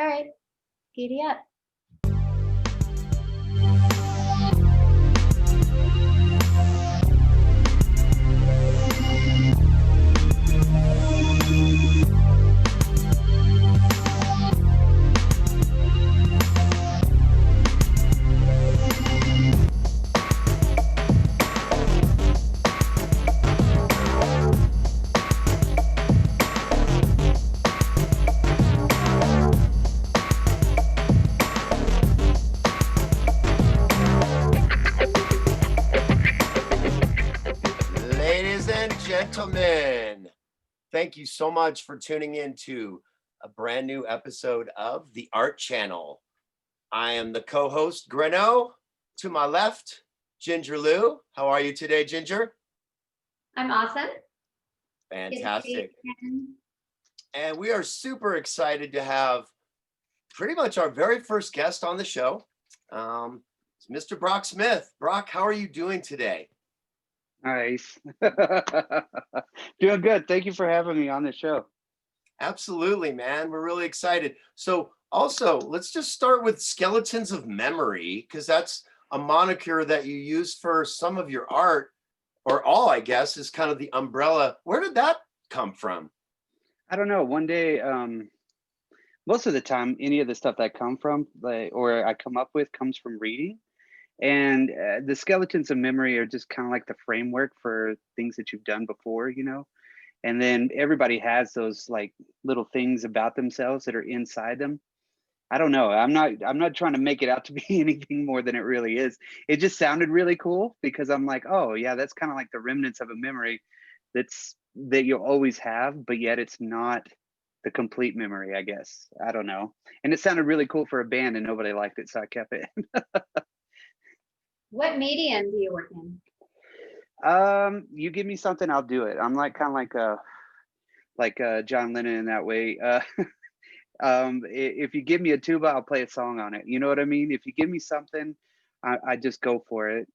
All right, giddy up. Ladies and gentlemen, thank you so much for tuning in to a brand new episode of The Art Channel. I am the co-host, Greno. To my left, Ginger Lou. How are you today, Ginger? I'm awesome. Fantastic. And we are super excited to have pretty much our very first guest on the show. It's Mr. Brock Smith. Brock, how are you doing today? Nice. Doing good. Thank you for having me on the show. Absolutely, man. We're really excited. So also, let's just start with Skeletons of Memory, because that's a moniker that you use for some of your art, or all, I guess, is kind of the umbrella. Where did that come from? I don't know. One day, most of the time, any of the stuff that I come from, or I come up with, comes from reading. And the Skeletons of Memory are just kind of like the framework for things that you've done before, you know. And then everybody has those like little things about themselves that are inside them. I don't know. I'm not trying to make it out to be anything more than it really is. It just sounded really cool because I'm like, oh yeah, that's kind of like the remnants of a memory that you'll always have, but yet it's not the complete memory, I guess. I don't know. And it sounded really cool for a band and nobody liked it, so I kept it. What medium do you work in? You give me something, I'll do it. I'm like kind of like John Lennon in that way. If you give me a tuba, I'll play a song on it. You know what I mean? If you give me something, I just go for it.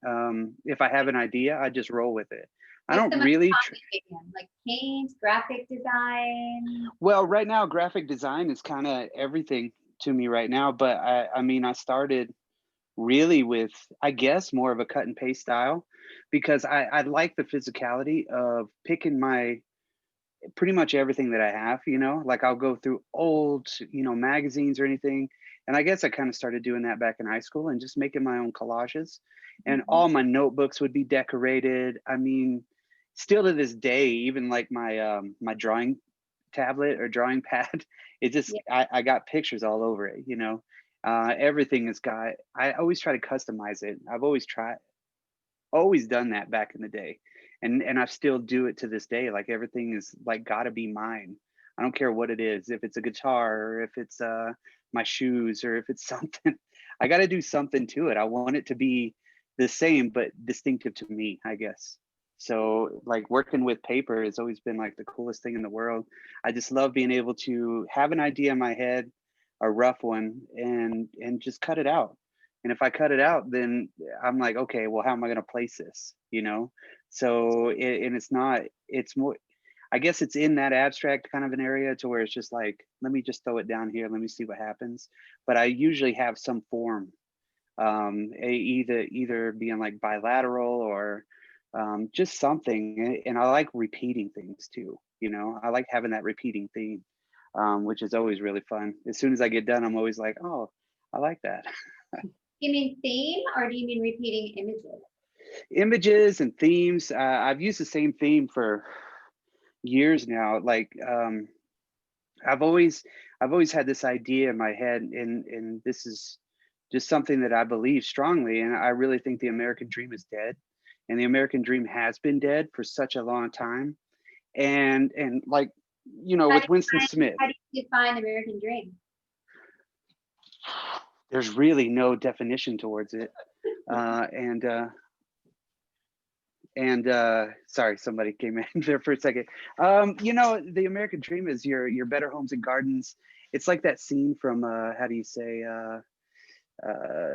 If I have an idea, I just roll with it. I What's don't the most really. common medium? Like paint, graphic design? Well, right now, graphic design is kind of everything to me right now. But I mean, I started really with, I guess, more of a cut and paste style because I like the physicality of picking my pretty much everything that I have, you know, like I'll go through old, you know, magazines or anything. And I guess I kind of started doing that back in high school and just making my own collages. And all my notebooks would be decorated. I mean, still to this day, even like my drawing tablet or drawing pad, it just Yeah. I got pictures all over it, you know. Everything has got, I always try to customize it. I've always done that back in the day, and I still do it to this day. Like everything is like gotta be mine. I don't care what it is, if it's a guitar or if it's my shoes or if it's something. I got to do something to it. I want it to be the same but distinctive to me, I guess. So like working with paper has always been like the coolest thing in the world. I just love being able to have an idea in my head, a rough one, and just cut it out. And if I cut it out, then I'm like, okay, well, how am I going to place this? You know? So, and it's not, it's more, I guess it's in that abstract kind of an area to where it's just like, let me just throw it down here. Let me see what happens. But I usually have some form, either being like bilateral or just something. And I like repeating things too. You know, I like having that repeating theme, which is always really fun. As soon as I get done, I'm always like, oh, I like that. You mean theme or do you mean repeating images? Images and themes. I've used the same theme for years now. Like I've always had this idea in my head, and this is just something that I believe strongly. And I really think the American dream is dead, and the American dream has been dead for such a long time. And like, you know, with Winston Smith, How do you define the American dream? there's really no definition towards it. And sorry, somebody came in there for a second. You know, the American dream is your better homes and gardens. It's like that scene from how do you say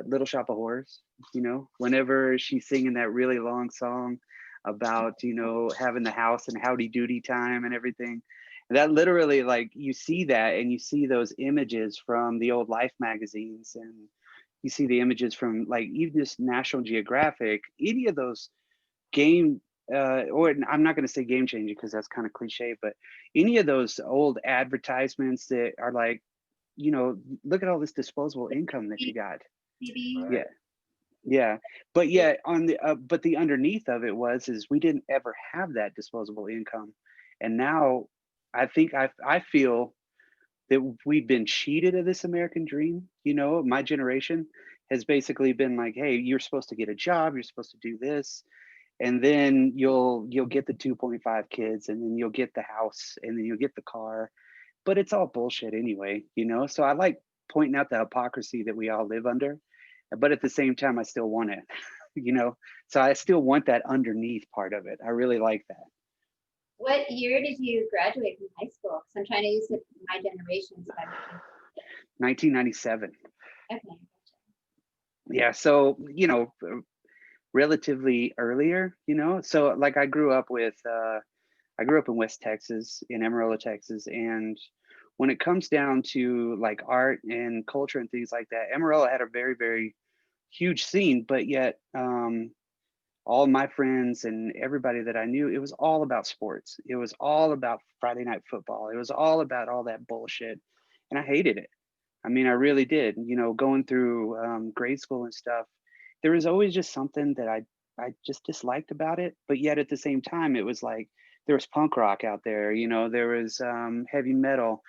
Little Shop of Horrors, you know, whenever she's singing that really long song about, you know, having the house and howdy doody time and everything. That literally, like, you see that, and you see those images from the old Life magazines, and you see the images from, like, even just National Geographic, any of those game, or I'm not going to say game changing because that's kind of cliche, but any of those old advertisements that are like, look at all this disposable income that you got. Maybe. Yeah. Yeah. But yeah, on the but the underneath of it is we didn't ever have that disposable income. And now I feel that we've been cheated of this American dream. My generation has basically been like, hey, you're supposed to get a job, you're supposed to do this, and then you'll get the 2.5 kids, and then you'll get the house, and then you'll get the car. But it's all bullshit anyway. So I like pointing out the hypocrisy that we all live under, but at the same time I still want it. you know so I still want that underneath part of it. I really like that. What year did you graduate from high school? Because I'm trying to use it my generation. So 1997. okay. Yeah, so relatively earlier. So like I grew up in West Texas, in Amarillo, Texas. And when it comes down to like art and culture and things like that, Amarillo had a very, very huge scene, but yet all my friends and everybody that I knew, it was all about sports. It was all about Friday night football. It was all about all that bullshit. And I hated it. I mean, I really did. Going through grade school and stuff, there was always just something that I just disliked about it. But yet at the same time, it was like there was punk rock out there. There was heavy metal,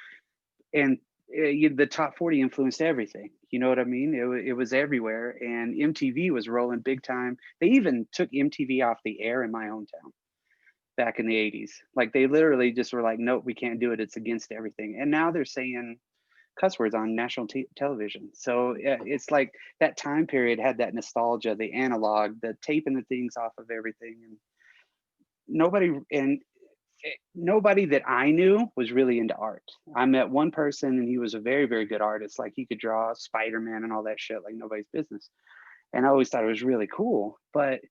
and the top 40 influenced everything. You know what I mean? It was everywhere, and MTV was rolling big time. They even took MTV off the air in my hometown back in the 80s. Like they literally just were like, nope, we can't do it. It's against everything. And now they're saying cuss words on national television. So yeah, it's like that time period had that nostalgia, the analog, the taping the things off of everything, and nobody that I knew was really into art. I met one person, and he was a very, very good artist. Like he could draw Spider-Man and all that shit like nobody's business. And I always thought it was really cool. But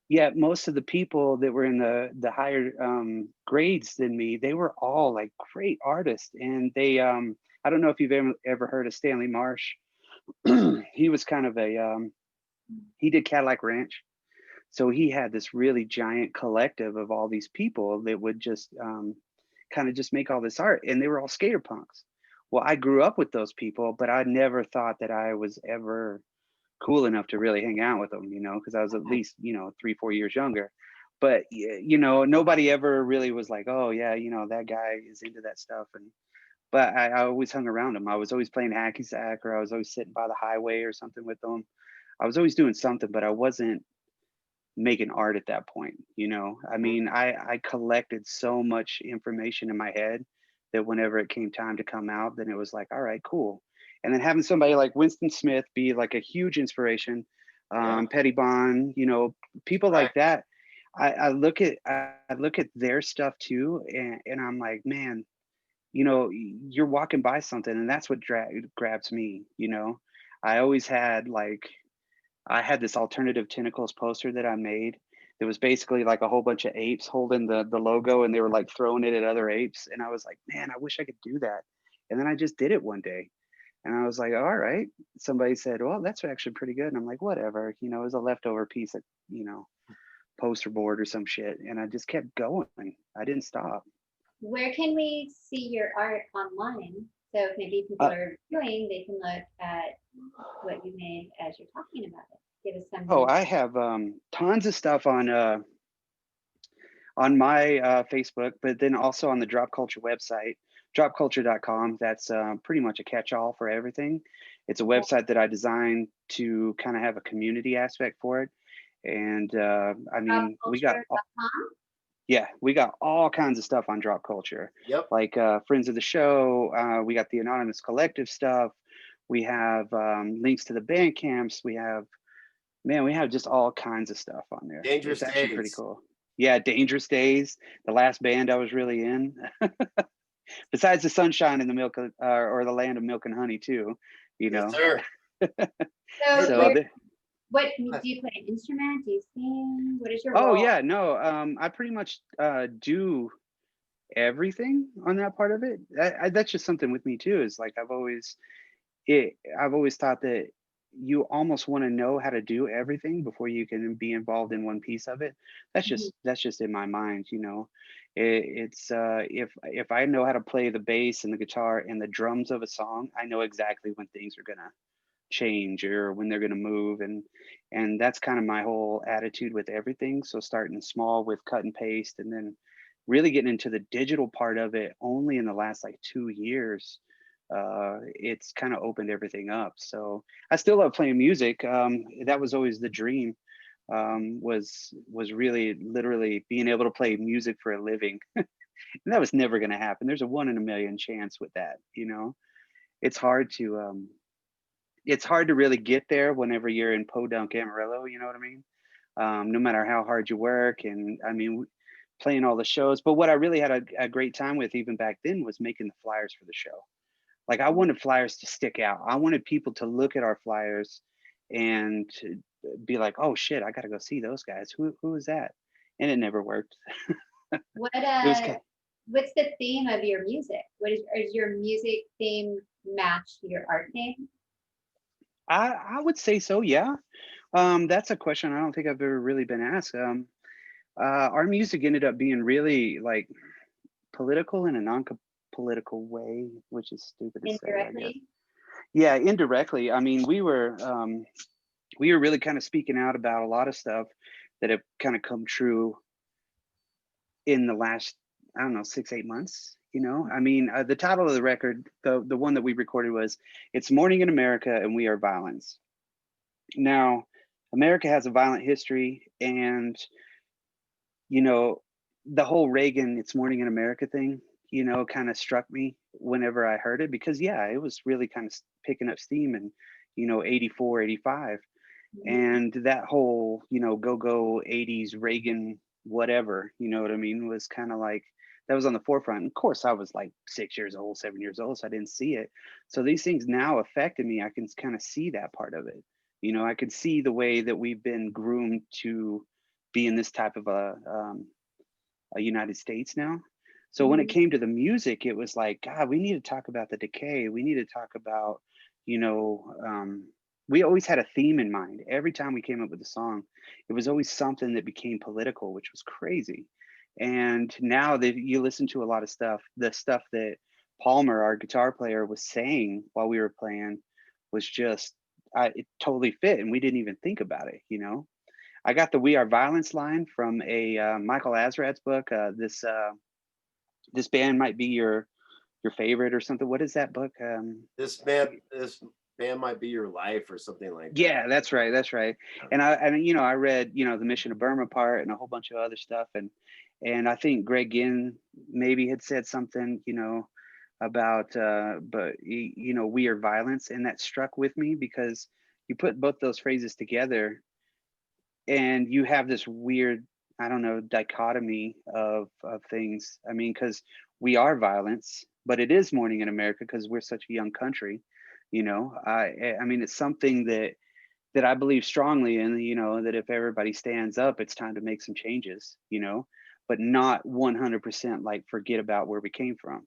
yet most of the people that were in the higher grades than me, they were all like great artists. And they I don't know if you've ever heard of Stanley Marsh. He was kind of he did Cadillac Ranch. So he had this really giant collective of all these people that would just kind of just make all this art, and they were all skater punks. Well, I grew up with those people, but I never thought that I was ever cool enough to really hang out with them, because I was at least 3-4 years younger. But nobody ever really was like, oh yeah, that guy is into that stuff. But I always hung around them. I was always playing hacky sack, or I was always sitting by the highway or something with them. I was always doing something, but I wasn't making art at that point. I mean, I collected so much information in my head that whenever it came time to come out, then it was like, all right, cool. And then having somebody like Winston Smith be like a huge inspiration, Petty Bond, people like that. I look at their stuff too, and I'm like, man, you're walking by something, and that's what grabs me. I always had I had this alternative tentacles poster that I made. That was basically like a whole bunch of apes holding the logo, and they were like throwing it at other apes. And I was like, man, I wish I could do that. And then I just did it one day. And I was like, all right. Somebody said, well, that's actually pretty good. And I'm like, whatever, it was a leftover piece of, poster board or some shit. And I just kept going. I didn't stop. Where can we see your art online? So if maybe people are viewing, they can look at what you made as you're talking about it. Give us some. Oh, I have tons of stuff on my Facebook, but then also on the Drop Culture website, dropculture.com. That's pretty much a catch-all for everything. It's a website that I designed to kind of have a community aspect for it. And I mean, we got all kinds of stuff on Drop Culture. Yep. Like friends of the show. We got the Anonymous Collective stuff. We have links to the band camps. We have just all kinds of stuff on there. Dangerous It's actually Days. pretty cool. Yeah, Dangerous Days, the last band I was really in. Besides the Sunshine and the Milk or the Land of Milk and Honey too, Yes, sir. What do you play an instrument? Do you sing? What is your Oh role? yeah, no. I pretty much do everything on that part of it. That's just something with me too. Is like I've always thought that you almost want to know how to do everything before you can be involved in one piece of it. Mhm. That's just in my mind, you know. If I know how to play the bass and the guitar and the drums of a song, I know exactly when things are gonna change or when they're gonna move, and that's kind of my whole attitude with everything. So starting small with cut and paste, and then really getting into the digital part of it only in the last like 2 years. It's kind of opened everything up. So I still love playing music. That was always the dream. Was really literally being able to play music for a living, and that was never going to happen. There's a 1 in a million chance with that. You know, it's hard to really get there whenever you're in Podunk Amarillo. You know what I mean? No matter how hard you work, and I mean, playing all the shows. But what I really had a great time with even back then was making the flyers for the show. Like I wanted flyers to stick out. I wanted people to look at our flyers and to be like, "Oh shit, I got to go see those guys. Who is that?" And it never worked. What It was kind what's the theme of your music? Is your music theme match your art theme? I would say so, yeah. That's a question I don't think I've ever really been asked. Our music ended up being really like political in a non-political way, which is stupid to say, I guess. Indirectly? Yeah, indirectly. I mean, we were really kind of speaking out about a lot of stuff that have kind of come true in the last, I don't know, 6 8 months. You know, I mean, the title of the record, the one that we recorded was "It's Morning in America and We Are Violence." Now, America has a violent history, and you know, the whole Reagan "It's Morning in America" thing, you know, kind of struck me whenever I heard it because yeah, it was really kind of picking up steam in, 84, 85. Mhm. And that whole, go 80s Reagan whatever, you know what I mean, was kind of like that was on the forefront. Of course, I was like 6 years old, 7 years old, so I didn't see it. So these things now affected me. I can kind of see that part of it. I could see the way that we've been groomed to be in this type of a United States now. So when it Mhm. came to the music, it was like, God, we need to talk about the decay. We need to talk about, you know, um, we always had a theme in mind. Every time we came up with a song, it was always something that became political, which was crazy. And now that you listen to a lot of stuff, the stuff that Palmer, our guitar player, was saying while we were playing was just, it totally fit. And we didn't even think about it. I got the "We Are Violence" line from a Michael Azrad's book. This band might be your favorite or something. What is that book? This band might be your life or something like that. Yeah, that's right, that's right. And I read the Mission of Burma part and a whole bunch of other stuff, and I think Greg Ginn maybe had said something, about but "We Are Violence," and that struck with me because you put both those phrases together and you have this weird, I don't know, dichotomy of things. I mean, because we are violence, but it is morning in America because we're such a young country. I mean, it's something that I believe strongly in. That if everybody stands up, it's time to make some changes. But not 100% like forget about where we came from,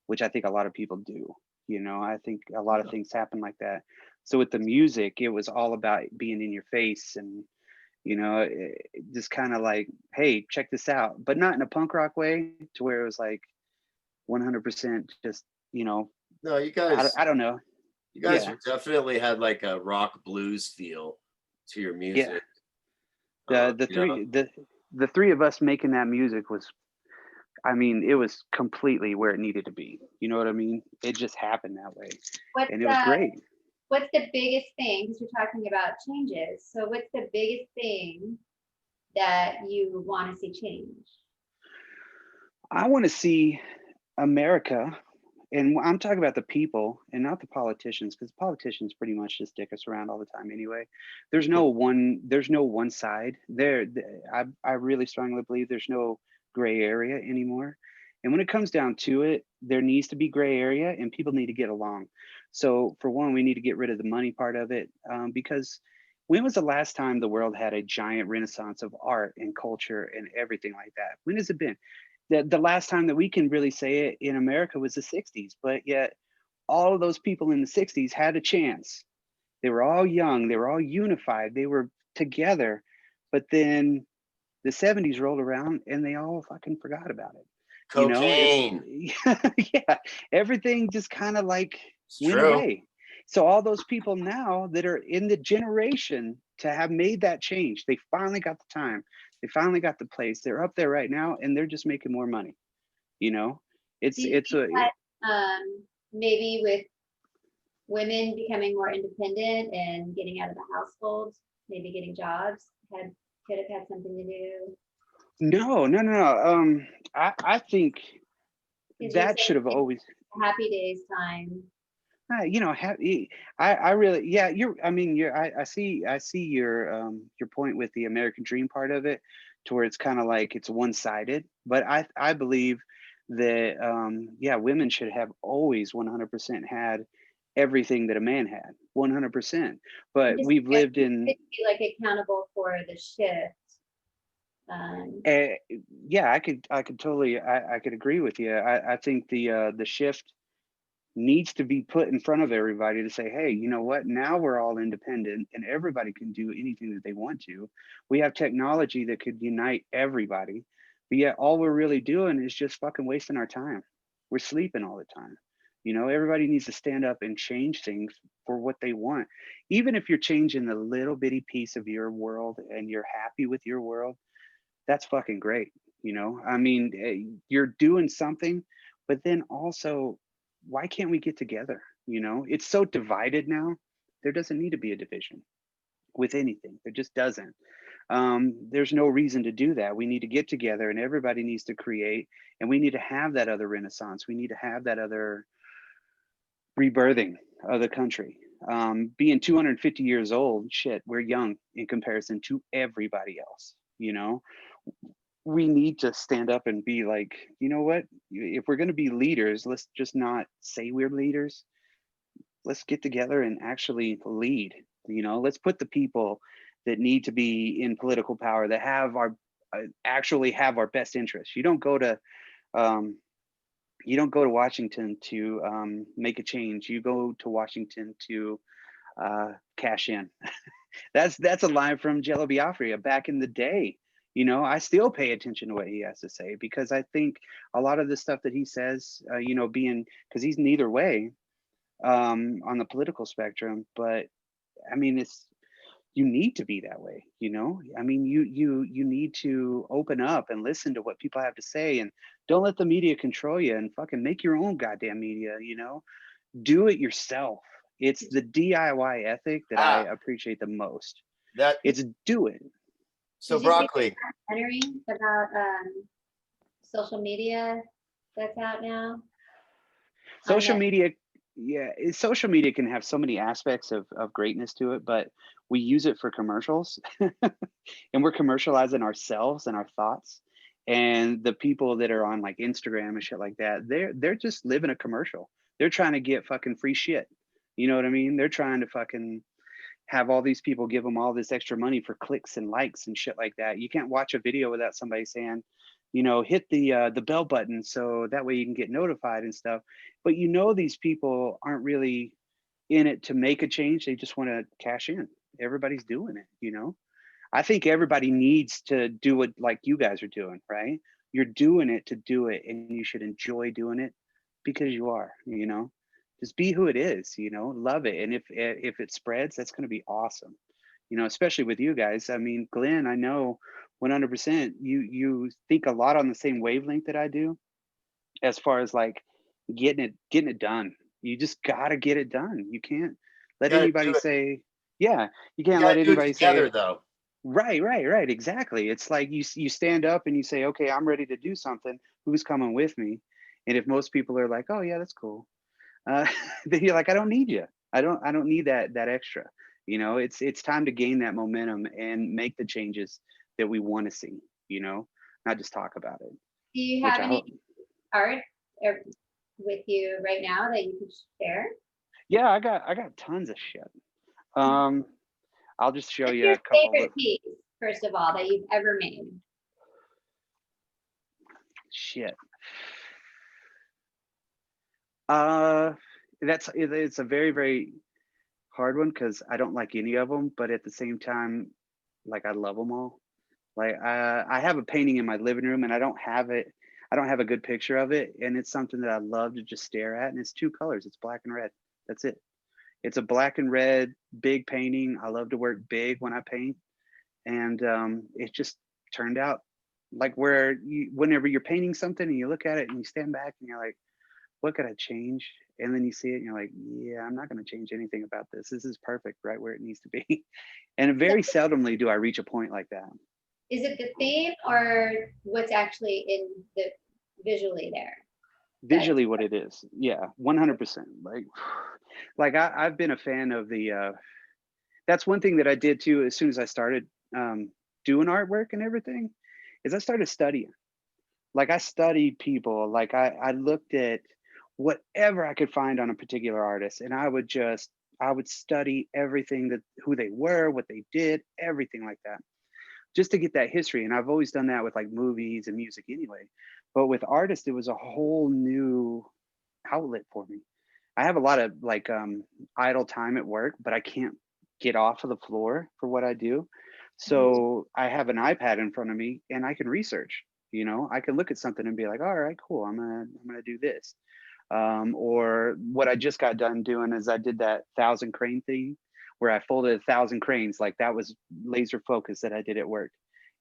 which I think a lot of people do. I think a lot of things happen like that. So with the music, it was all about being in your face and just kind of like, hey, check this out, but not in a punk rock way to where it was like 100% just, you know, No, I don't know. you guys Yeah. are definitely had like a rock blues feel to your Yeah. music. The You know, three, the three of us making that music was, I mean, it was completely where it needed to be. You know what I mean? It just happened that way. What's And it was great. what's the biggest thing? Because you're talking about changes. So what's the biggest thing that you want to see change? I want to see America, and I'm talking about the people and not the politicians, because politicians pretty much just dick us around all the time anyway. There's no one side there. I really strongly believe there's no gray area anymore. And when it comes down to it, there needs to be gray area, and people need to get along. So for one, we need to get rid of the money part of it, because when was the last time the world had a giant renaissance of art and culture and everything like that? When has it been? the last time that we can really say it in America was the 60s, but yet all of those people in the 60s had a chance. They were all young, they were all unified, they were together, but then the 70s rolled around and they all fucking forgot about it. You know, it's Cocaine. yeah, everything just kind of like It's went true. away. So all those people now that are in the generation to have made that change, they finally got the time, they finally got the place, they're up there right now and they're just making more money. You know, Do you it's think a that maybe with women becoming more independent and getting out of the household, maybe getting jobs, could have had something to do? no. I think Because you're that should saying have it's always Happy Days time. you know, I really, yeah, I mean, I see your point with the American dream part of it, to where it's kind of like it's one-sided, but I believe that, yeah, women should have always 100% had everything that a man had, 100%. I'm But just we've lived suggesting in, could be like accountable for the shift. uh, yeah, I could totally, I could agree with you. I think the shift needs to be put in front of everybody to say, hey, you know what? Now we're all independent and everybody can do anything that they want to. We have technology that could unite everybody, but yet all we're really doing is just fucking wasting our time. We're sleeping all the time. You know, everybody needs to stand up and change things for what they want. Even if you're changing a little bitty piece of your world and you're happy with your world, that's fucking great. You know, I mean, you're doing something, but then also, why can't we get together? You know, it's so divided now. There doesn't need to be a division with anything. There just doesn't. There's no reason to do that. We need to get together and everybody needs to create, and we need to have that other renaissance. We need to have that other rebirthing of the country. Being 250 years old, shit, we're young in comparison to everybody else, you know. We need to stand up and be like, you know what? If we're going to be leaders, let's just not say we're leaders. Let's get together and actually lead. You know, let's put the people that need to be in political power, that have our actually have our best interests. Um, you don't go to Washington to make a change. You go to Washington to cash in. That's a line from Jello Biafra back in the day. You know, I still pay attention to what he has to say because I think a lot of the stuff that he says, you know, being, because he's neither way on the political spectrum, but I mean, it's, you need to be that way, you know. I mean, you need to open up and listen to what people have to say, and don't let the media control you, and fucking make your own goddamn media, you know. Do it yourself. It's the DIY ethic that I Ah, appreciate the most. that It's do it. so Did you see the broccoli. documentary about social media that's out now? On Social Netflix? media, yeah, social media can have so many aspects of greatness to it, but we use it for commercials and we're commercializing ourselves and our thoughts. And the people that are on like Instagram and shit like that, they're just living a commercial. They're trying to get fucking free shit. You know what I mean? They're trying to fucking have all these people give them all this extra money for clicks and likes and shit like that. You can't watch a video without somebody saying, you know, hit the bell button so that way you can get notified and stuff. But you know, these people aren't really in it to make a change. They just want to cash in. Everybody's doing it, you know. I think everybody needs to do it like you guys are doing, right? You're doing it to do it, and you should enjoy doing it because you are, you know. Just be who it is, you know, love it. And if it spreads, that's going to be awesome. You know, especially with you guys. I mean, Glenn, I know 100% you think a lot on the same wavelength that I do as far as like getting it done. You just got to get it done. You can't You let gotta anybody do it. say, yeah, you You can't let gotta do it anybody together say, though. right, exactly. It's like you stand up and you say, okay, I'm ready to do something. Who's coming with me? And if most people are like, oh yeah, that's cool, uh, then you're like, I don't need you. I don't need that extra. You know, it's time to gain that momentum and make the changes that we want to see. You know, not just talk about it. Do you Which have I any hope. art with you right now that you can share? Yeah, I got tons of shit. Um, I'll just show What's you your a couple of favorite piece, first of all, that you've ever made? Shit. It's a very, very hard one because I don't like any of them, but at the same time, like I love them all. Like I have a painting in my living room, and I don't have it. I don't have a good picture of it, and it's something that I love to just stare at. And it's two colors. It's black and red. That's it. It's a black and red big painting. I love to work big when I paint, and it just turned out like where you, whenever you're painting something and you look at it and you stand back and you're like, what could I change? And then you see it and you're like, yeah, I'm not going to change anything about this. This is perfect right where it needs to be. And very seldomly do I reach a point like that. Is it the theme or what's actually in the visually there? Visually what it is. Yeah, 100%. Like I've been a fan of the, that's one thing that I did too, as soon as I started doing artwork and everything, is I started studying. Like I studied people, like I looked at whatever I could find on a particular artist, and I would study everything, that who they were, what they did, everything like that, just to get that history. And I've always done that with like movies and music anyway. But with artists, it was a whole new outlet for me. I have a lot of like idle time at work, but I can't get off of the floor for what I do. So I have an iPad in front of me and I can research. You know, I can look at something and be like, all right, cool, I'm gonna do this. Or what I just got done doing is I did that 1,000 crane thing where I folded 1,000 cranes. Like that was laser focus that I did at work.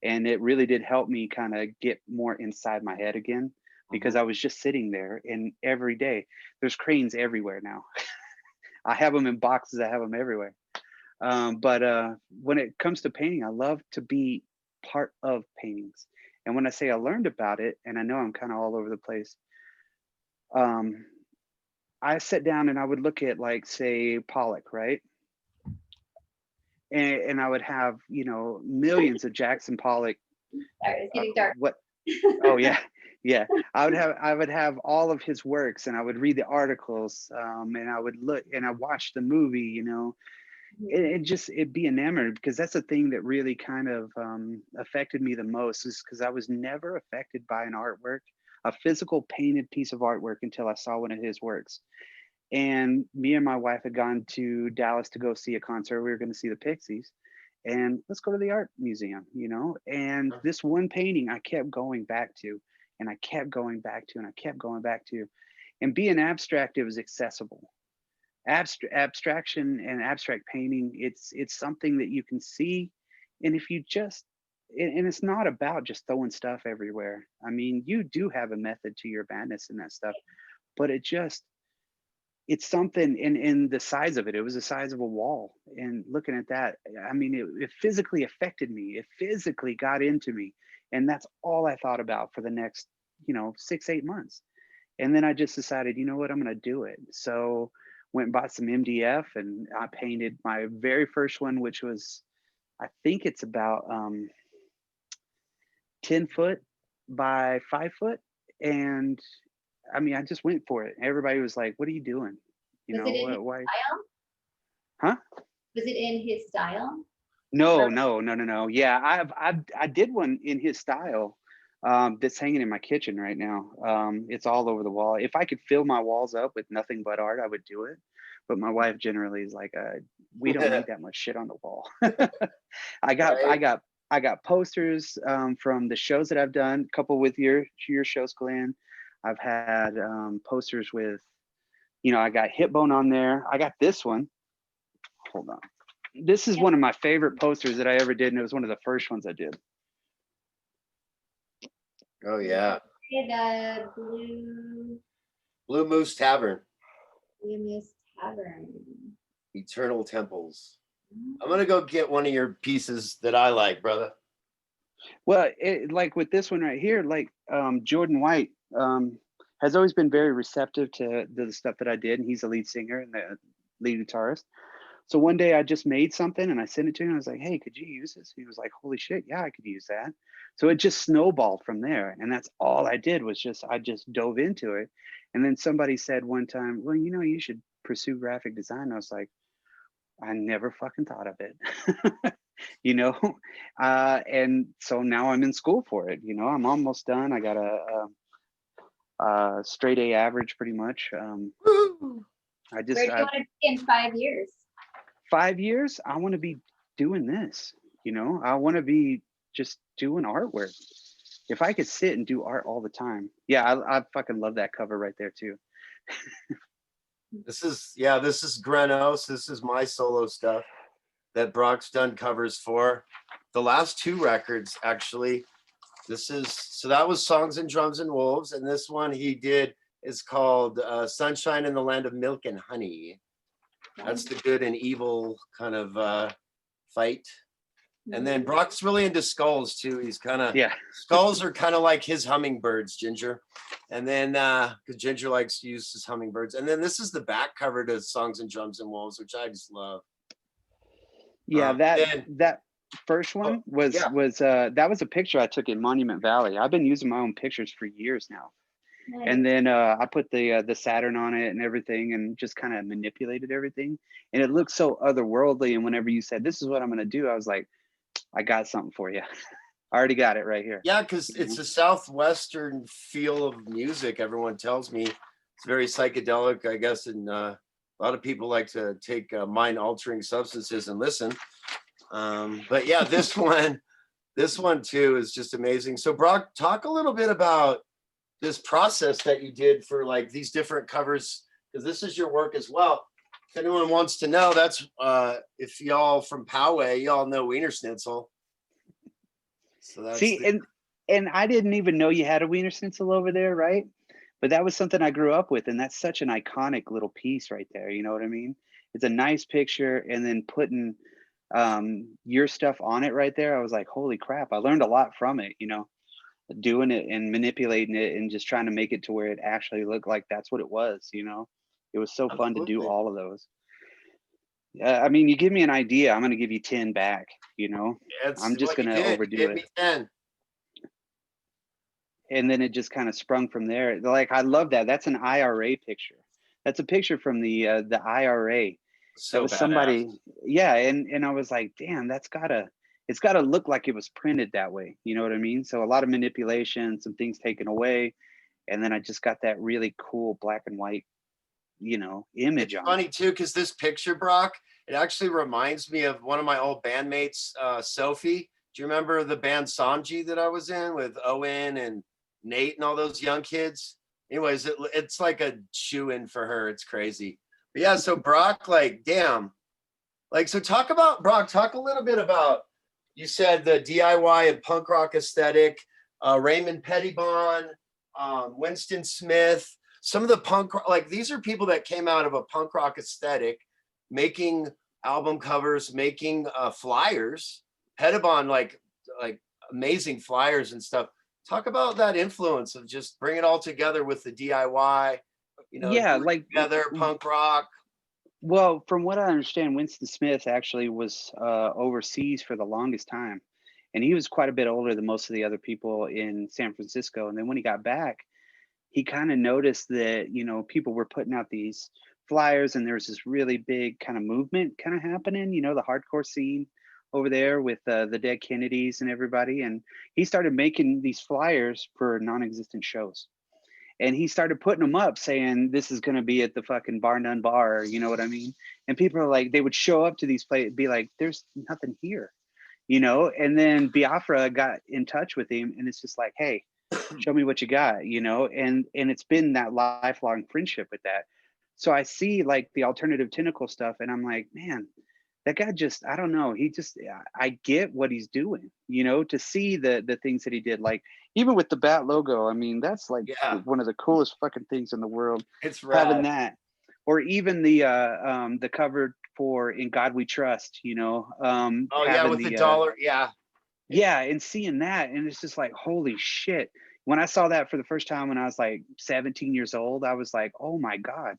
And it really did help me kind of get more inside my head again, because I was just sitting there, and every day there's cranes everywhere now. I have them in boxes, I have them everywhere. But when it comes to painting, I love to be part of paintings. And when I say I learned about it, and I know I'm kind of all over the place, I sat down and I would look at, like, say, Pollock, right? And I would have, you know, millions of Jackson Pollock. Sorry, it's getting dark. What? Oh yeah, yeah. I would have all of his works, and I would read the articles, and I would look and I watched the movie. You know, it'd be enamored, because that's the thing that really kind of affected me the most, is because I was never affected by an artwork, a physical painted piece of artwork, until I saw one of his works. And me and my wife had gone to Dallas to go see a concert. We were going to see the Pixies, and let's go to the art museum, you know. And this one painting I kept going back to, and I kept going back to, and I kept going back to. And being abstract, it was accessible. Abstraction and abstract painting, it's something that you can see. And if you just, and it's not about just throwing stuff everywhere. I mean, you do have a method to your madness and that stuff, but it's something in the size of it. It was the size of a wall. And looking at that, I mean, it physically affected me. It physically got into me. And that's all I thought about for the next, 6, 8 months. And then I just decided, you know what, I'm going to do it. So went and bought some MDF, and I painted my very first one, which was, I think it's about 10 foot by 5 foot. And I mean, I just went for it. Everybody was like, what are you doing? You Was it in know, his why? style? Huh? Was it in his style? No. Yeah, I did one in his style, that's hanging in my kitchen right now. It's all over the wall. If I could fill my walls up with nothing but art, I would do it. But my wife generally is like, we don't need that much shit on the wall. I got posters from the shows that I've done, a couple with your shows, Glenn. I've had posters with, I got Hitbone on there. I got this one. Hold on. This is one of my favorite posters that I ever did, and it was one of the first ones I did. Oh yeah. The Blue Moose Tavern, Blue Moose Tavern. Eternal Temples. I'm gonna go get one of your pieces that I like, brother. Well, like with this one right here, like Jordan White has always been very receptive to the stuff that I did, and he's the lead singer and the lead guitarist. So one day I just made something and I sent it to him. I was like, hey, could you use this? He was like, holy shit, yeah, I could use that. So it just snowballed from there. And that's all I did, was I just dove into it. And then somebody said one time, well, you should pursue graphic design. I was like, I never fucking thought of it. And so now I'm in school for it. I'm almost done. I got straight A average pretty much. Woo! I Where just do you want to be in 5 years? 5 years, I want to be doing this. You know, I want to be just doing artwork. If I could sit and do art all the time, yeah, I fucking love that cover right there too. This is Grenos. This is my solo stuff that Brock's done covers for. The last two records, actually. So that was Songs and Drums and Wolves, and this one he did is called Sunshine in the Land of Milk and Honey. That's the good and evil kind of fight. And then Brock's really into skulls too. He's kind of, Yeah, skulls are kind of like his hummingbirds, Ginger. And then because Ginger likes to use his hummingbirds. And then this is the back cover to Songs and Drums and Wolves, which I just love. yeah. Then, That first one was yeah. that was a picture I took in Monument Valley. I've been using my own pictures for years now. Nice. And then I put the Saturn on it and everything, and just kind of manipulated everything, and it looked so otherworldly. And whenever you said this is what I'm going to do, I was like, I got something for you. I already got it right here. Yeah, because it's a southwestern feel of music. Everyone tells me it's very psychedelic, I guess, and a lot of people like to take mind-altering substances and listen. But yeah, this one too is just amazing. So Brock, talk a little bit about this process that you did for like these different covers, because this is your work as well. If anyone wants to know, that's if y'all from Poway, y'all know Wiener Schnitzel. So that's and I didn't even know you had a Wiener Schnitzel over there, right? But that was something I grew up with, and that's such an iconic little piece right there. You know what I mean? It's a nice picture, and then putting your stuff on it right there. I was like, holy crap! I learned a lot from it. You know, doing it and manipulating it and just trying to make it to where it actually looked like that's what it was. You know, it was so fun to do Absolutely. all of those. I mean, you give me an idea, I'm going to give you 10 back. You know, I'm just going to overdo Give it. me 10. And then it just kind of sprung from there. Like, I love that. That's an IRA picture. That's a picture from the IRA. So That was badass. somebody, yeah. And I was like, damn, it's gotta look like it was printed that way. You know what I mean? So a lot of manipulation, some things taken away, and then I just got that really cool black and white, you know, image It's on funny it. too, because this picture, Brock, it actually reminds me of one of my old bandmates, Sophie. Do you remember the band Sanji that I was in with Owen and Nate and all those young kids? Anyways, it's like a shoe-in for her. It's crazy. But yeah, so Brock, like, damn. Like, so talk about, Brock, talk a little bit about, you said the DIY and punk rock aesthetic, Raymond Pettibon, Winston Smith, some of the punk, like these are people that came out of a punk rock aesthetic, making album covers, making flyers. Pettibon, like amazing flyers and stuff. Talk about that influence of just bring it all together with the DIY, you know, Yeah, do it like, together, punk rock. well, from what I understand, Winston Smith actually was overseas for the longest time, and he was quite a bit older than most of the other people in San Francisco. And then when he got back, he kind of noticed that, you know, people were putting out these flyers, and there was this really big kind of movement kind of happening, you know, the hardcore scene over there with the Dead Kennedys and everybody. And he started making these flyers for non-existent shows, and he started putting them up saying this is going to be at the fucking Bar None Bar, you know what I mean? And people are like, they would show up to these places, be like, there's nothing here, you know? And then Biafra got in touch with him, and it's just like, hey, show me what you got, you know? And it's been that lifelong friendship with that. So I see like the alternative tentacle stuff, and I'm like, man, that guy just, I don't know, he just, I get what he's doing, you know, to see the things that he did, like even with the bat logo. I mean, that's like Yeah, one of the coolest fucking things in the world, it's having rad. that. Or even the cover for In God We Trust, you know, Oh yeah, having with the dollar. Yeah. yeah, and seeing that, and it's just like, holy shit. When I saw that for the first time when I was like 17 years old, I was like, oh my God,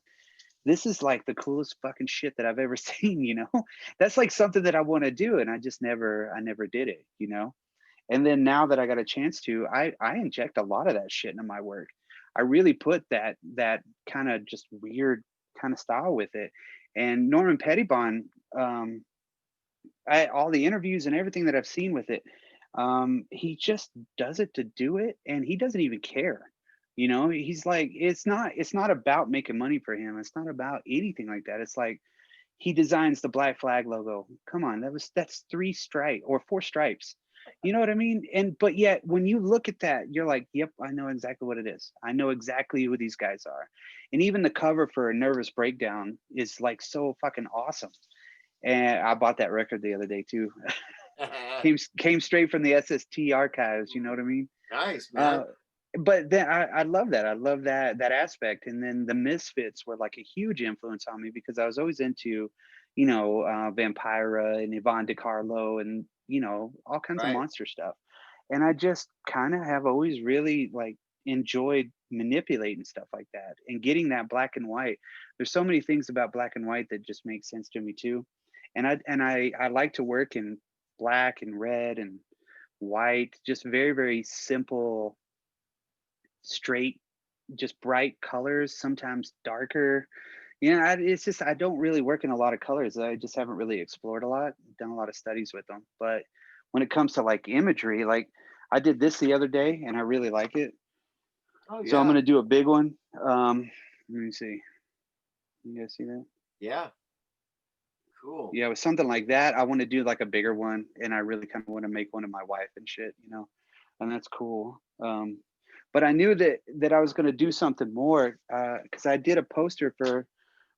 this is like the coolest fucking shit that I've ever seen, you know? That's like something that I want to do, and I never did it, you know? And then now that I got a chance to, I inject a lot of that shit into my work. I really put that kind of just weird kind of style with it. And Norman Pettibon, um, all the interviews and everything that I've seen with it, he just does it to do it, and he doesn't even care. You know, he's like, it's not about making money for him. It's not about anything like that. It's like he designs the Black Flag logo. Come on, that's 3 stripe or 4 stripes. You know what I mean? And but yet when you look at that, you're like, yep, I know exactly what it is. I know exactly who these guys are. And even the cover for A Nervous Breakdown is like so fucking awesome. And I bought that record the other day too. Came straight from the SST archives, you know what I mean? Nice, Uh, man. but then I love that. I love that aspect. And then the Misfits were like a huge influence on me because I was always into, Vampira and Yvonne DiCarlo and, all kinds of Right. monster stuff. And I just kind of have always really like enjoyed manipulating stuff like that and getting that black and white. There's so many things about black and white that just make sense to me too. And I like to work in black and red and white, just very, very simple, straight, just bright colors, sometimes darker. It's just I don't really work in a lot of colors. I just haven't really explored a lot, done a lot of studies with them. But when it comes to like imagery, like I did this the other day and I really like it. Oh So I'm yeah. gonna do a big one. Let me see. You guys see that? Yeah. Cool. Yeah, with something like that, I want to do like a bigger one, and I really kind of want to make one of my wife and shit, and that's cool. But I knew that I was going to do something more because I did a poster for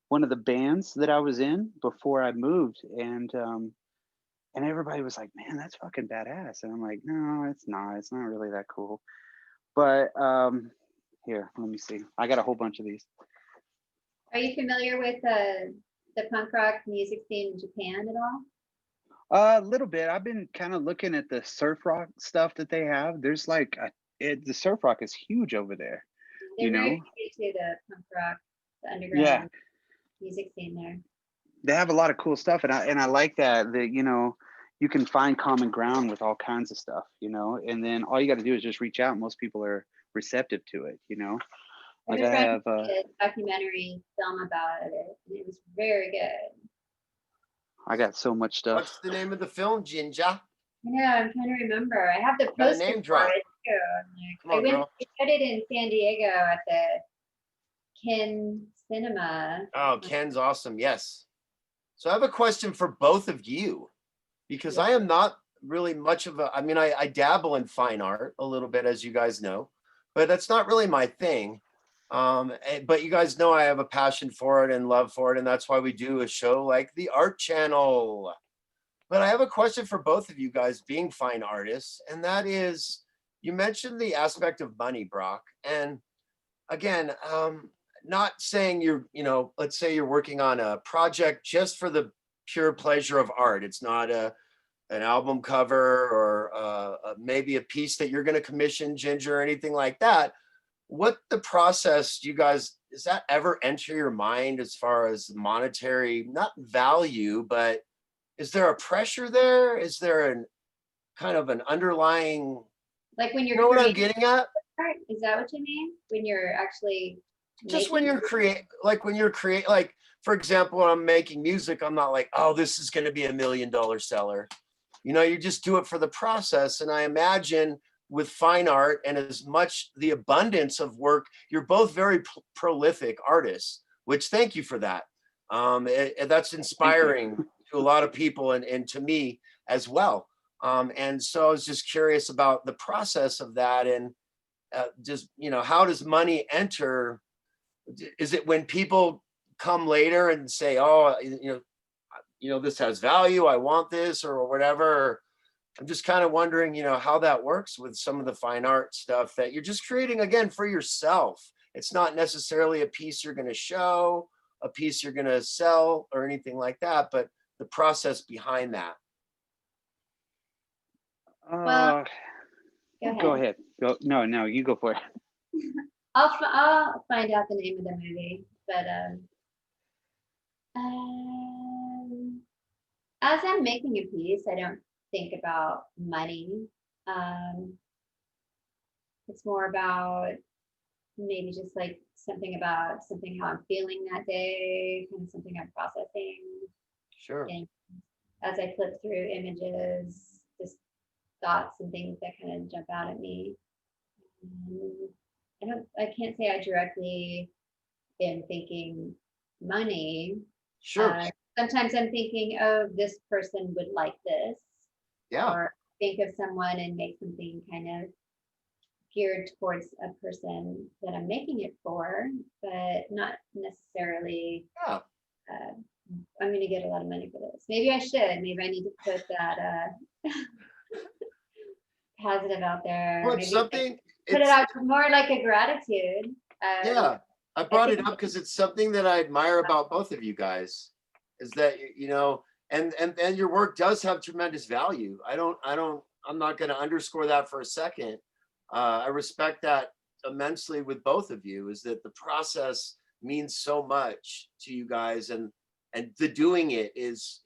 one of the bands that I was in before I moved, and everybody was like, "Man, that's fucking badass," and I'm like, "No, it's not. It's not really that cool." But here, let me see. I got a whole bunch of these. Are you familiar with the punk rock music scene in Japan at all? A little bit. I've been kind of looking at the surf rock stuff that they have. There's like the surf rock is huge over there, you They're very know? big to the punk rock, the Yeah, underground music scene there. they have a lot of cool stuff, and I like that you can find common ground with all kinds of stuff, and then all you got to do is just reach out. Most people are receptive to it. I Like just I watched have a documentary film about it, and it was very good. I got so much stuff. What's the name of the film, Jinja? Yeah, I'm trying to remember. I have the Got a poster name for drop. it too. Come I on, went. girl. I showed it in San Diego at the Kin Cinema. Oh, Ken's awesome. Yes. So I have a question for both of you because Yeah. I am not really much of a, I mean, I dabble in fine art a little bit, as you guys know, but that's not really my thing. But you guys know I have a passion for it and love for it. And that's why we do a show like the Art Channel. But I have a question for both of you guys being fine artists. And that is, you mentioned the aspect of money, Brock. And again, not saying let's say you're working on a project just for the pure pleasure of art. It's not an album cover or maybe a piece that you're going to commission, Ginger, or anything like that. What the process, do you guys, does that ever enter your mind as far as monetary, not value, but is there a pressure there? Is there an kind of an underlying, Like when you you're know what I'm creating getting at? art, is that what you mean? When you're actually Just when making? you're like for example, when I'm making music, I'm not like, oh, this is going to be $1 million seller. You just do it for the process. And I imagine with fine art and as much the abundance of work, you're both very prolific artists, which thank you for that. That's Thank you. inspiring to a lot of people and to me as well. And so I was just curious about the process of that and just, how does money enter? Is it when people come later and say, oh, this has value, I want this or whatever? I'm just kind of wondering, how that works with some of the fine art stuff that you're just creating again for yourself. It's not necessarily a piece you're going to show, a piece you're going to sell or anything like that, but the process behind that. Well, Uh, go go ahead. ahead. Go. No, you go for it. I'll find out the name of the movie, but um, as I'm making a piece, I don't think about money. Um, it's more about maybe just like something about something how I'm feeling that day, kind of something I'm processing. Sure. And as I flip through images, just thoughts and things that kind of jump out at me. And I can't say I directly am thinking money. Sure. Sometimes I'm thinking, oh, this person would like this, Yeah. or think of someone and make something kind of geared towards a person that I'm making it for, but not necessarily, Yeah. I'm going to get a lot of money for this. Maybe I should. Maybe I need to put that positive out there. Well, Maybe it's something, put it it's, out more like a gratitude. yeah, I brought it think- up because it's something that I admire about both of you guys, is that, you know, and your work does have tremendous value. I'm not going to underscore that for a second. I respect that immensely with both of you, is that the process means so much to you guys, and the doing it is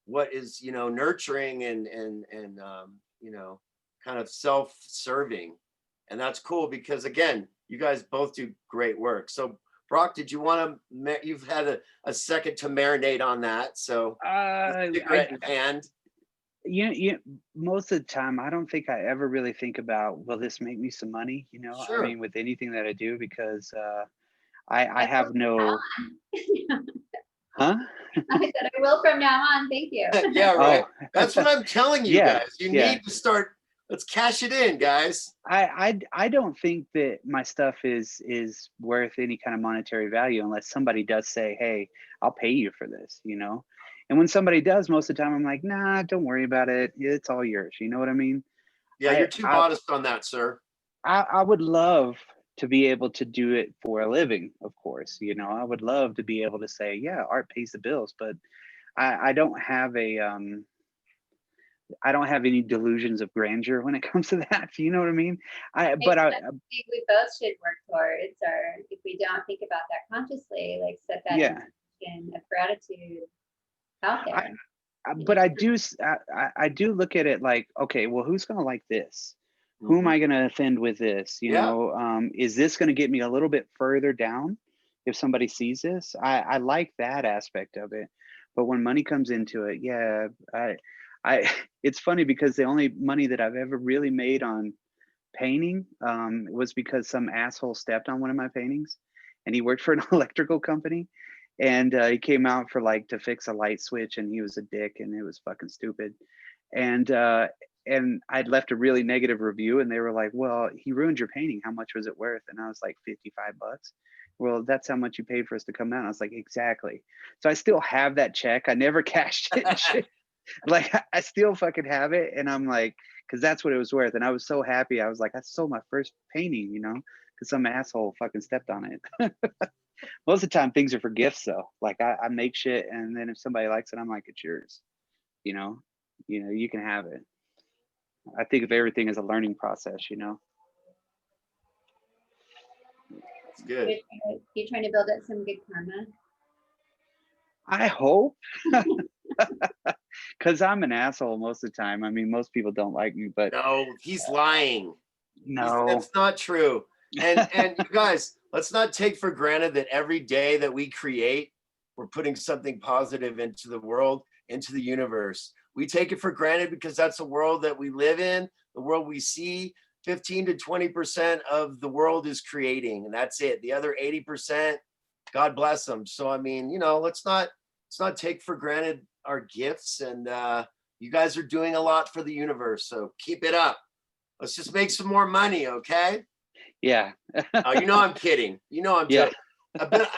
what is, you know, nurturing and you know, kind of self-serving. And that's cool because, again, you guys both do great work. So Brock, did you want to, you've had a second to marinate on that, so cigarette in hand. You most of the time I don't think I ever really think about, will this make me some money, you know? I Sure. mean, with anything that I do, because I have no. Huh? I said I will from now on. Thank you. Yeah, right. Oh. That's what I'm telling you Yeah, guys. You yeah. need to start. Let's cash it in, guys. I don't think that my stuff is worth any kind of monetary value unless somebody does say, hey, I'll pay you for this, you know? And when somebody does, most of the time I'm like, nah, don't worry about it. It's all yours. You know what I mean? Yeah, you're too modest on that, sir. I would love to be able to do it for a living, of course. You know, I would love to be able to say, yeah, art pays the bills, but I don't have I don't have any delusions of grandeur when it comes to that. You know what I mean? Think we both should work towards, or if we don't think about that consciously, like set that yeah. intention of gratitude out there. But I do look at it like, okay, well, who's going to like this? Who am I going to offend with this? You know, is this going to get me a little bit further down if somebody sees this? I like that aspect of it. But when money comes into it, yeah, it's funny because the only money that I've ever really made on painting was because some asshole stepped on one of my paintings, and he worked for an electrical company, and he came out for like to fix a light switch, and he was a dick, and it was fucking stupid. And I'd left a really negative review, and they were like, well, he ruined your painting, how much was it worth? And I was like, $55. Well, that's how much you paid for us to come out. And I was like, exactly. So I still have that check. I never cashed it and shit. Like, I still fucking have it, and I'm like, because that's what it was worth. And I was so happy. I was like, I sold my first painting, you know, because some asshole fucking stepped on it. Most of the time things are for gifts though. Like I make shit, and then if somebody likes it, I'm like, it's yours. You know, you can have it. I think of everything as a learning process, you know. It's good. You're trying to build up some good karma. I hope. Because I'm an asshole most of the time. I mean, most people don't like me, but No, he's lying. no, That's not true. And you guys, let's not take for granted that every day that we create, we're putting something positive into the world, into the universe. We take it for granted because that's the world that we live in, the world we see. 15 to 20% of the world is creating, and that's it. The other 80%, God bless them. So I mean, you know, let's not take for granted our gifts, and you guys are doing a lot for the universe, so keep it up. Let's just make some more money, okay? yeah. You know I'm kidding. You know I'm Yeah. joking. But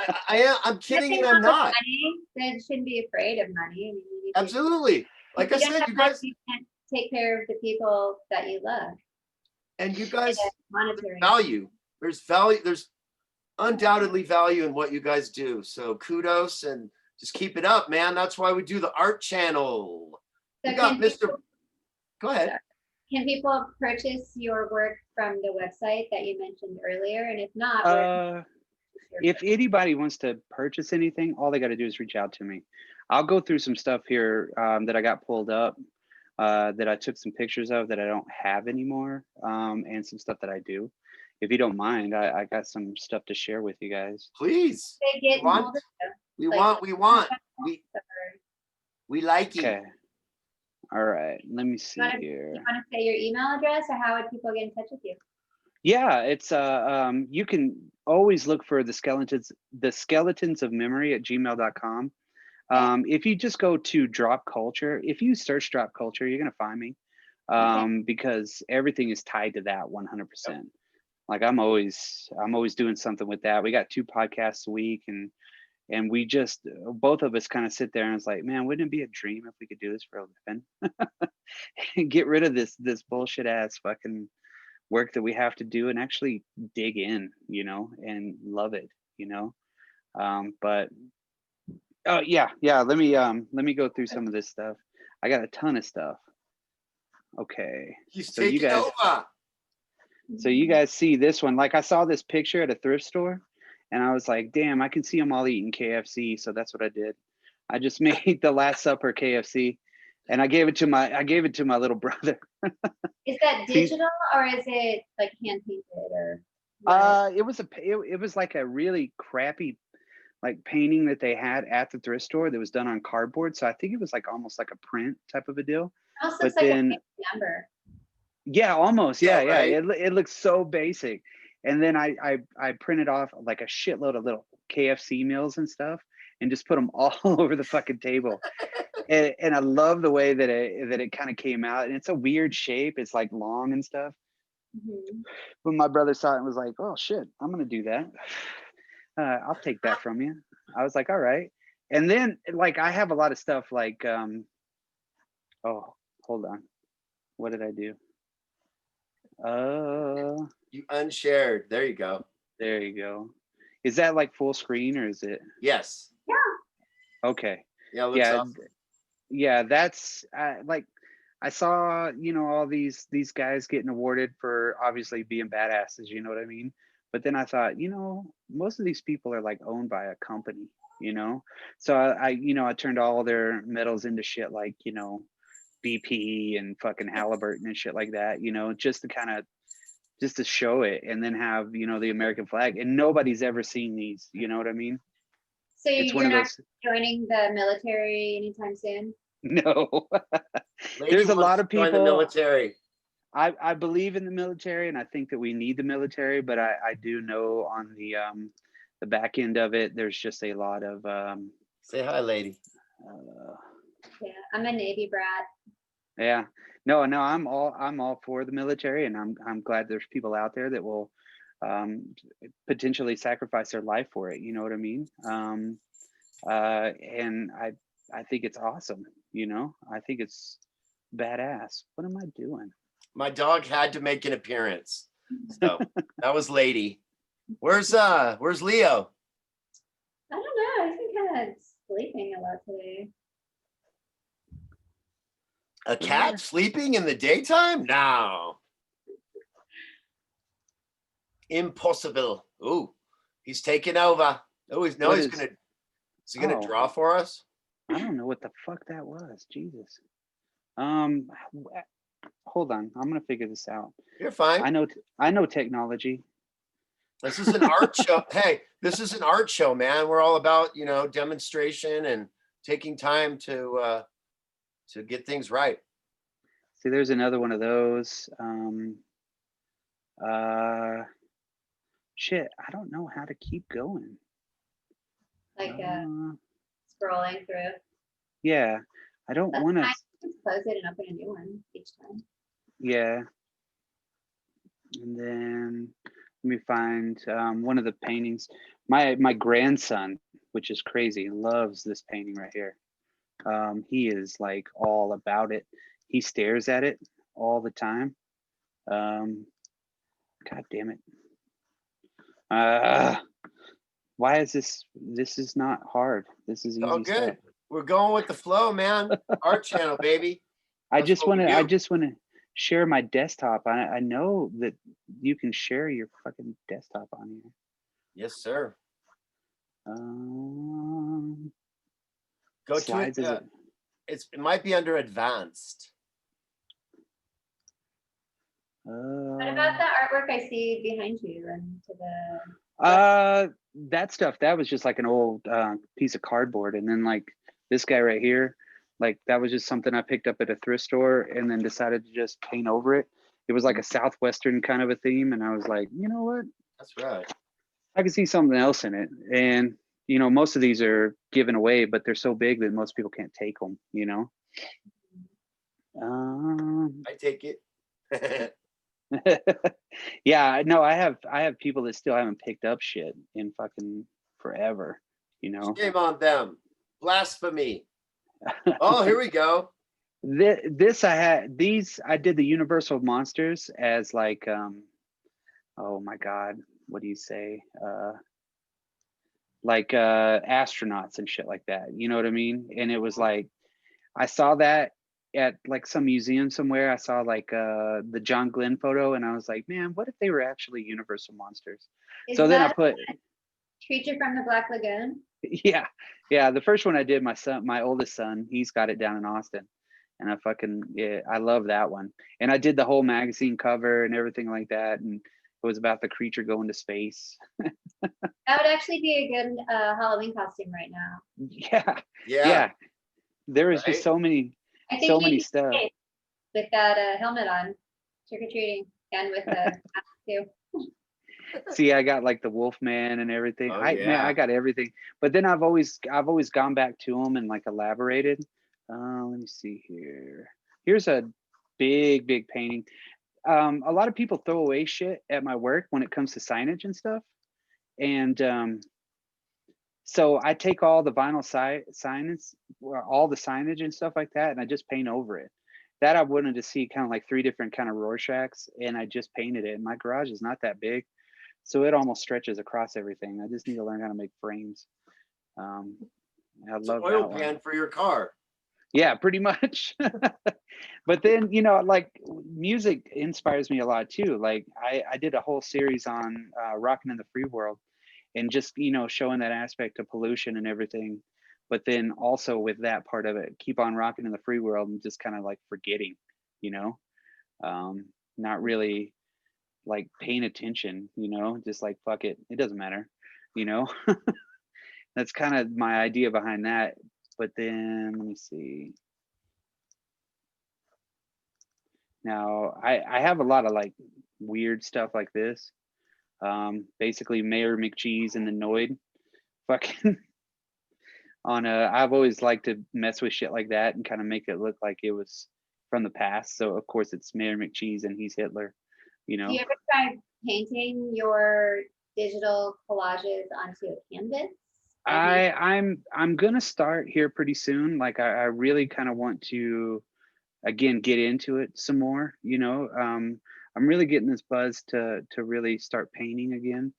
I'm kidding, and I'm not. Money, then shouldn't be afraid of money. I mean, you Absolutely. Like I said, you guys, you can't take care of the people that you love. and you guys, Monetary value. There's value. There's undoubtedly value in what you guys do. So kudos, and just keep it up, man. That's why we do the art channel. So We got Mr. Go ahead. Can people purchase your work from the website that you mentioned earlier? And if not, If anybody wants to purchase anything, all they got to do is reach out to me. I'll go through some stuff here that I got pulled up, that I took some pictures of that I don't have anymore, and some stuff that I do. If you don't mind, I got some stuff to share with you guys. Please. they get We want. We like you. Okay. All right. Let me see here. You want to say your email address, or how would people get in touch with you? Yeah, it's you can always look for the skeletons of memory at gmail.com. Okay. If you just go to drop culture, if you search drop culture, you're gonna find me. Okay. Because everything is tied to that 100%. Yep. Like I'm always doing something with that. We got 2 podcasts a week, and we just both of us kind of sit there and it's like, man, wouldn't it be a dream if we could do this for a living? And get rid of this bullshit ass fucking work that we have to do and actually dig in, and love it, but oh yeah, let me go through some of this stuff. I got a ton of stuff. Okay. He's So you taking guys over. so you guys see this one. Like I saw this picture at a thrift store and I was like, damn, I can see them all eating KFC. So that's what I did. I just made the Last Supper KFC and I gave it to my little brother. Is that See, digital or is it like hand painted or what? it was like a really crappy like painting that they had at the thrift store that was done on cardboard. So I think it was like almost like a print type of a deal. It almost But looks like a then family member. yeah, almost. Yeah, Yeah. right. It looks so basic. And then I printed off like a shitload of little KFC meals and stuff and just put them all over the fucking table. And I love the way that it kind of came out. And it's a weird shape. It's like long and stuff. Mhm. But my brother saw it and was like, "Oh shit, I'm gonna do that. I'll take that from you." I was like, "All right." And then like I have a lot of stuff like oh, hold on. What did I do? Uh You unshared. There you go. There you go. Is that like full screen or is it Yes. okay? Yeah, it looks Yeah, awesome. yeah. That's like I saw, all these guys getting awarded for obviously being badasses. You know what I mean? But then I thought, most of these people are like owned by a company. So I turned all their medals into shit like BP and fucking Halliburton and shit like that. Just to show it and then have the American flag and nobody's ever seen these, you know what I mean? So It's one you're of not those joining the military anytime soon? no. Lady There's a wants lot to of join the people. military. I believe in the military and I think that we need the military, but I do know on the back end of it there's just a lot of Say hi, lady. uh, Yeah, I'm a Navy brat. yeah. No, I'm all for the military and I'm glad there's people out there that will potentially sacrifice their life for it, you know what I mean? And I think it's awesome, I think it's badass. What am I doing? My dog had to make an appearance. So that was lady. Where's Leo? I don't know. He's been kind of sleeping a lot today. A cat sleeping in the daytime? No. Impossible. Ooh, he's taking over. Oh, he's What he's is gonna is he gonna oh, draw for us? I don't know what the fuck that was. Jesus. Um Hold on. I'm gonna figure this out. You're fine. I know technology. This is an art show. Hey, this is an art show, man. We're all about, demonstration and taking time to get things right. See, there's another one of those. Uh Shit, I don't know how to keep going. Like Uh, scrolling through. yeah, I don't That's want to. fine. Just close it and open a new one each time. Yeah, and then let me find one of the paintings. My grandson, which is crazy, loves this painting right here. He is like all about it. He stares at it all the time. Um, God damn it. Uh, why is this? This is not hard. This is Oh, easy stuff. good. We're going with the flow, man. Art channel, baby. I That's just what want we to. I do. just want to share my desktop. I know that you can share your fucking desktop on here. Yes, sir. Go to it. Slides is it? It might be under advanced. What about the artwork I see behind you and to the That stuff that was just like an old piece of cardboard, and then like this guy right here, like that was just something I picked up at a thrift store, and then decided to just paint over it. It was like a Southwestern kind of a theme. And I was like, you know what? That's right. I can see something else in it. And, you know, most of these are given away, but they're so big that most people can't take them, you know? I take it. Yeah, no, I have people that still haven't picked up shit in fucking forever, you know? Shame on them. Blasphemy. Oh, here we go. This I did the Universal Monsters as like oh my god, what do you say? Like astronauts and shit like that. You know what I mean? And it was like I saw that at like some museum somewhere. I saw like the John Glenn photo and I was like, man, what if they were actually Universal Monsters? Is So then I that put Creature from the Black Lagoon? yeah, the first one I did, my oldest son, he's got it down in Austin. And I fucking I love that one. And I did the whole magazine cover and everything like that. And it was about the creature going to space. That would actually be a good Halloween costume right now. Yeah. Yeah. Yeah. There is Right? just so many I think so you many could stuff. skate with that helmet on, trick or treating, and with the mask too. See, I got like the Wolfman and everything. Oh, Man, yeah. I got everything. But then I've always gone back to them and like elaborated. Let me see here. Here's a big painting. A lot of people throw away shit at my work when it comes to signage and stuff. And so I take all the vinyl signage, or all the signage and stuff like that, and I just paint over it. That I wanted to see kind of like 3 different kind of Rorschachs, and I just painted it. And my garage is not that big, so it almost stretches across everything. I just need to learn how to make frames. I It's an love oil that one. pan for your car. Yeah, pretty much. But then, you know, like music inspires me a lot too. Like I did a whole series on rocking in the free world and just, you know, showing that aspect of pollution and everything. But then also with that part of it, keep on rocking in the free world and just kind of like forgetting, you know, not really like paying attention, you know, just like fuck it, it doesn't matter, you know. That's kind of my idea behind that. But then let me see. Now I have a lot of like weird stuff like this. Basically Mayor McCheese and the Noid fucking on a I've always liked to mess with shit like that and kind of make it look like it was from the past. So of course it's Mayor McCheese and he's Hitler, you Do know. you ever try painting your digital collages onto a canvas? I'm gonna start here pretty soon. Like I really kind of want to again get into it some more, you know. I'm really getting this buzz to really start painting again.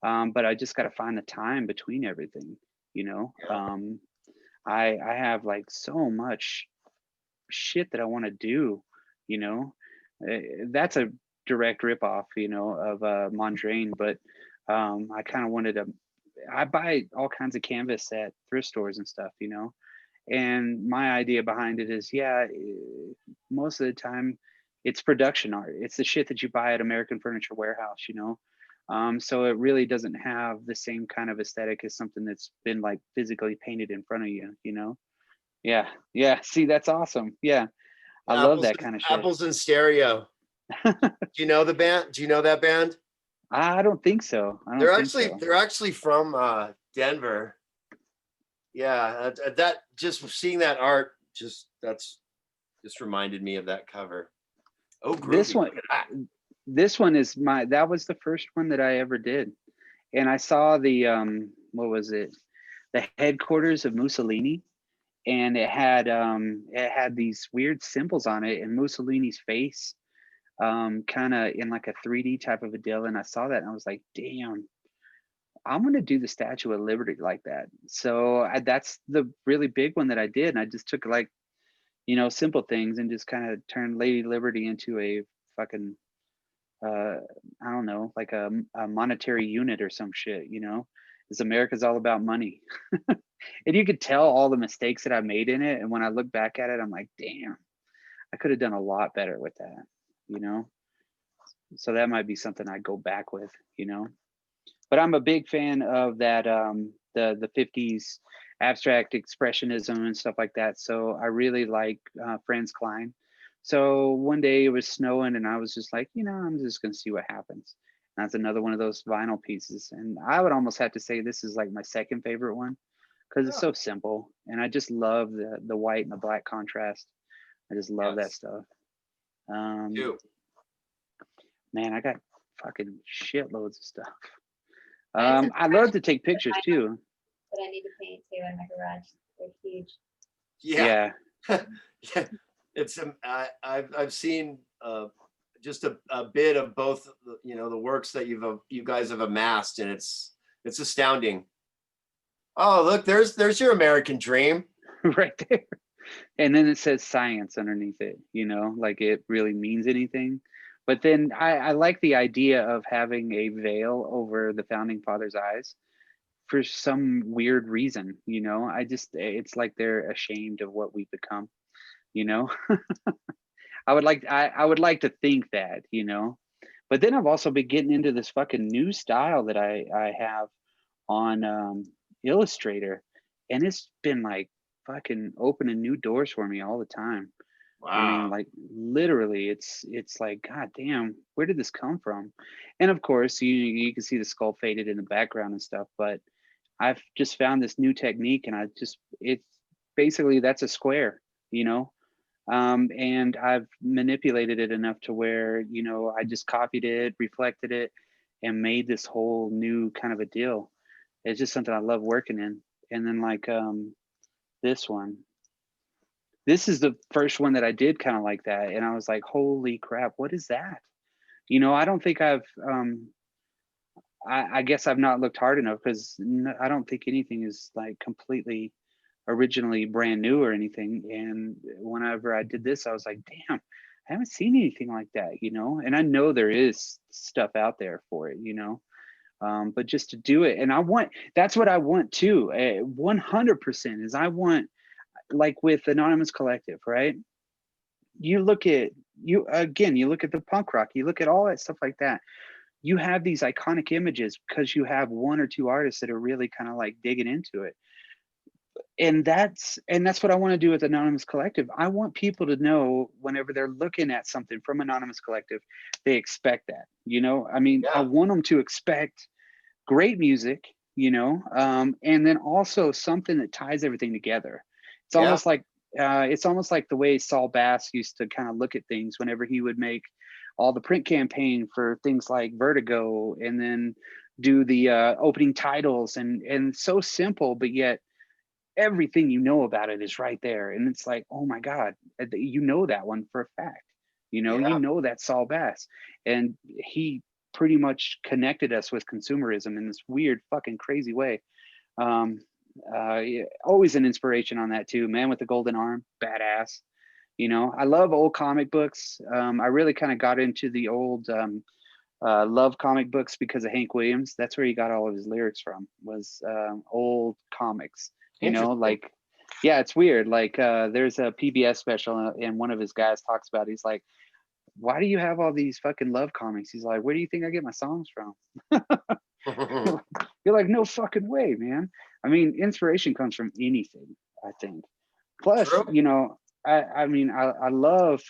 But I just gotta find the time between everything, you know. Yeah. I have like so much shit that I want to do, you know. That's a direct ripoff, you know, of Mondrain, but I kind of wanted to I buy all kinds of canvas at thrift stores and stuff, you know. And my idea behind it is, yeah, most of the time it's production art. It's the shit that you buy at American Furniture Warehouse, you know. So it really doesn't have the same kind of aesthetic as something that's been like physically painted in front of you, you know. Yeah, yeah. See, that's awesome. Yeah, I love that kind of shit. Apples in Stereo. Do you know the band? Do you know that band? I don't think so. I don't They're think actually so. they're actually from Denver. Yeah, that just seeing that art just reminded me of that cover. Oh, groovy. This one, Look at that. this one is that was the first one that I ever did. And I saw the what was it? The headquarters of Mussolini, and it had these weird symbols on it and Mussolini's face kind of in like a 3D type of a deal. And I saw that and I was like, damn, I'm gonna do the Statue of Liberty like that. So that's the really big one that I did. And I just took like, you know, simple things and just kind of turned Lady Liberty into a fucking I don't know, like a monetary unit or some shit, you know, because America's all about money. And you could tell all the mistakes that I made in it. And when I look back at it, I'm like, damn, I could have done a lot better with that, you know? So that might be something I'd go back with, you know? But I'm a big fan of that, the 50s abstract expressionism and stuff like that. So I really like Franz Klein. So one day it was snowing and I was just like, I'm just gonna see what happens. And that's another one of those vinyl pieces. And I would almost have to say this is like my second favorite one because it's Oh, so simple. And I just love the white and the black contrast. I just love that yes. stuff. Um, Too. man, I got fucking shitloads of stuff. I have some I love to take pictures too. that I need to paint too in my garage. They're huge. Yeah. Yeah. Yeah. I've seen just a bit of both, the works that you guys have amassed, and it's astounding. Oh, look, there's your American dream. Right there. And then it says science underneath it, like it really means anything. But then I like the idea of having a veil over the founding fathers' eyes for some weird reason, it's like they're ashamed of what we've become, you know. I would like to think that, But then I've also been getting into this fucking new style that I have on Illustrator, and it's been like fucking opening new doors for me all the time. I mean, Wow. like literally, it's like, God damn, where did this come from? And of course, you can see the skull faded in the background and stuff, but I've just found this new technique, and it's basically that's a square, and I've manipulated it enough to where I just copied it, reflected it, and made this whole new kind of a deal. It's just something I love working in. And then like this one, this is the first one that I did kind of like that, and I was like, holy crap, what is that? I don't think I guess I've not looked hard enough because I don't think anything is like completely originally brand new or anything. And whenever I did this, I was like, damn, I haven't seen anything like that, and I know there is stuff out there for it, but just to do it. And that's what I want too. 100% is I want, like with Anonymous Collective, right? You look at you look at the punk rock, you look at all that stuff like that. You have these iconic images because you have one or two artists that are really kind of like digging into it. And that's what I want to do with Anonymous Collective. I want people to know whenever they're looking at something from Anonymous Collective, they expect that, I mean, I Yeah. want them to expect great music, and then also something that ties everything together. It's Yeah. almost like the way Saul Bass used to kind of look at things whenever he would make all the print campaign for things like Vertigo, and then do the opening titles, and so simple, but yet everything about it is right there. And it's like, oh my God, that one for a fact, Yeah. that's Saul Bass. And he pretty much connected us with consumerism in this weird fucking crazy way. Yeah, always an inspiration on that too. Man with the Golden Arm, badass. I love old comic books. I really kind of got into the old love comic books because of Hank Williams. That's where he got all of his lyrics from, was old comics. Interesting. Like, yeah, it's weird. Like there's a PBS special, and one of his guys talks about, he's like, why do you have all these fucking love comics? He's like, where do you think I get my songs from? You're like, no fucking way, man. I mean, inspiration comes from anything, I think. Plus, True. I mean, I love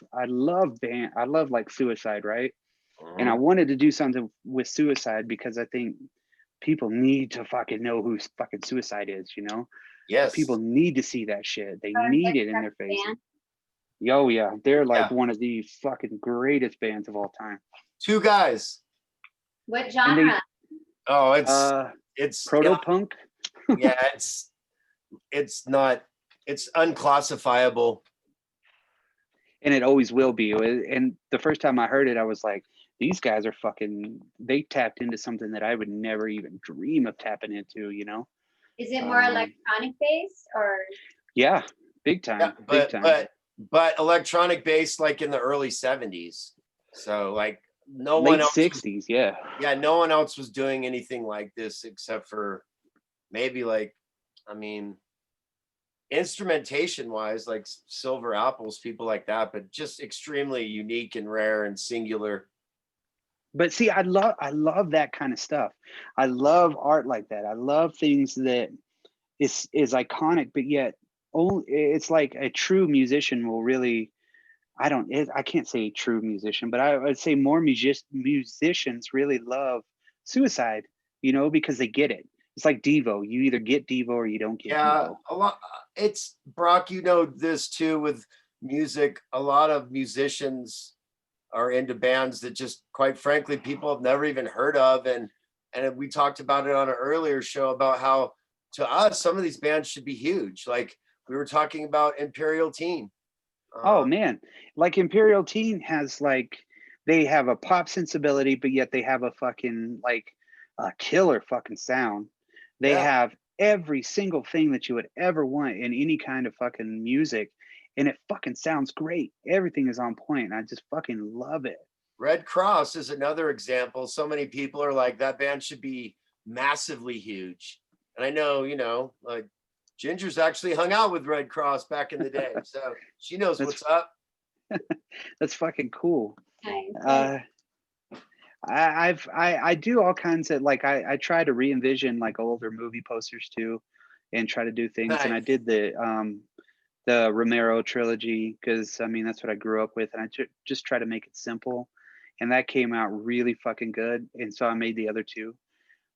like Suicide, right? And I Mhm. wanted to do something with Suicide because I think people need to fucking know who fucking Suicide is, People Yes. need to see that shit. They Or need like it in their face. band. Yo, yeah, they're like Yeah. one of the fucking greatest bands of all time. Two guys. What And they genre? Oh, it's proto punk. yeah, it's not, it's unclassifiable. And it always will be. And the first time I heard it, I was like, these guys are fucking, they tapped into something that I would never even dream of tapping into, Is it more electronic based or? Yeah, big Yeah, time, big time. but electronic based like in the early 70s. So like no one Late else 60s, yeah. yeah, no one else was doing anything like this except for maybe like, I mean, instrumentation wise, like Silver Apples, people like that, but just extremely unique and rare and singular. But see, I love that kind of stuff. I love art like that. I love things that is iconic, but yet only it's like a true musician will really I can't say true musician, but I would say more musicians really love Suicide, because they get it. It's like Devo. You either get Devo or you don't get Yeah, Devo. a lot. It's Brock, you know this too with music. A lot of musicians are into bands that just quite frankly people have never even heard of. And we talked about it on an earlier show about how to us some of these bands should be huge. Like we were talking about Imperial Teen. Oh Um, man, like Imperial Teen has they have a pop sensibility, but yet they have a fucking a killer fucking sound. They yeah, have every single thing that you would ever want in any kind of fucking music, and it fucking sounds great. Everything is on point. And I just fucking love it. Red Cross is another example. So many people are like that band should be massively huge. And I know, like Ginger's actually hung out with Red Cross back in the day. So she knows That's what's up. that's fucking cool. Nice. Uh, I do all kinds of I try to re-envision like older movie posters too, and try to do things. And I Nice. did the Romero trilogy because I mean that's what I grew up with, and I just try to make it simple, and that came out really fucking good. And so I made the other two.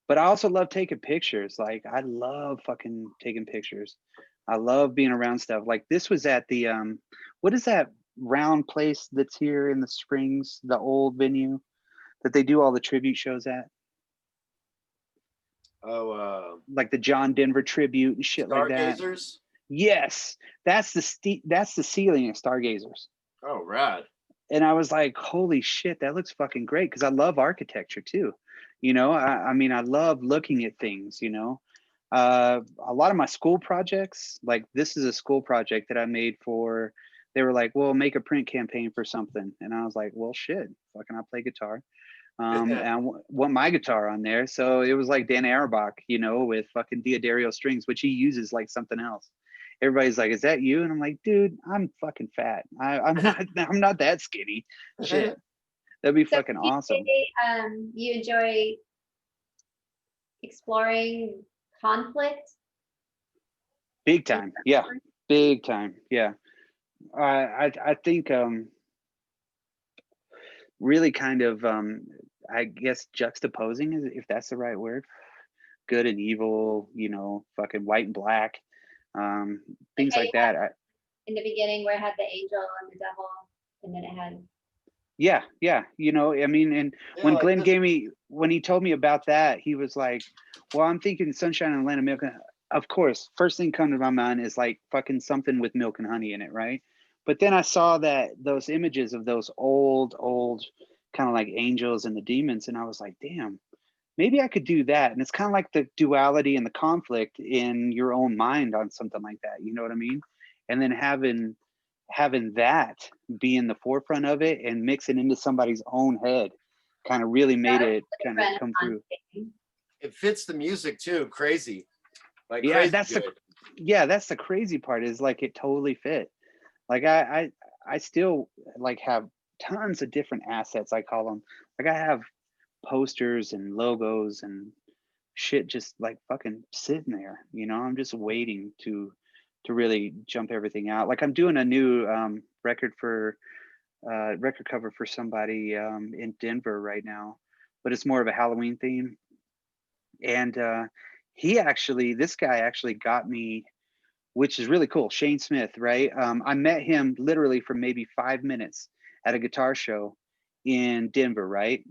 But I also love taking pictures. Like I love fucking taking pictures. I love being around stuff. Like this was at the what is that round place that's here in the Springs, the old venue that they do all the tribute shows at, Oh, like the John Denver tribute and shit like that. Stargazers. Yes, that's the ceiling at Stargazers. Oh, rad. And I was like, holy shit, that looks fucking great because I love architecture too. I mean, I love looking at things. A lot of my school projects, like this is a school project that I made for. They were like, well, make a print campaign for something, and I was like, well, shit, fucking, I'll play guitar. And I want my guitar on there. So it was like Dan Auerbach, with fucking Diodario strings, which he uses like something else. Everybody's like, "Is that you?" And I'm like, "Dude, I'm fucking fat. I'm not. I'm not that skinny. Shit, that'd be So fucking you awesome. say, you enjoy exploring conflict? Big time. Yeah, big time. Yeah. I think really kind of I guess juxtaposing, if that's the right word, good and evil. Fucking white and black. Like Things how like you had that. in the beginning where it had the angel and the devil, and then it had Yeah, yeah. I mean, and Yeah, when like Glenn this. when he told me about that, he was like, well, I'm thinking Sunshine and Land of Milk. Of course, first thing come to my mind is like fucking something with milk and honey in it, right? But then I saw that those images of those old kind of like angels and the demons, and I was like, damn, maybe I could do that. And it's kind of like the duality and the conflict in your own mind on something like that. You know what I mean? And then having that be in the forefront of it and mix it into somebody's own head kind of really made that was it like kind a of come Renaissance through. thing. It fits the music too. Crazy. Like Yeah, crazy good. that's the crazy part is like it totally fit. Like I still like have tons of different assets, I call them. Like I have posters and logos and shit just like fucking sitting there. I'm just waiting to really jump everything out. Like I'm doing a new record cover for somebody in Denver right now, but it's more of a Halloween theme. And this guy actually got me, which is really cool. Shane Smith, right? I met him literally for maybe 5 minutes at a guitar show in Denver, right?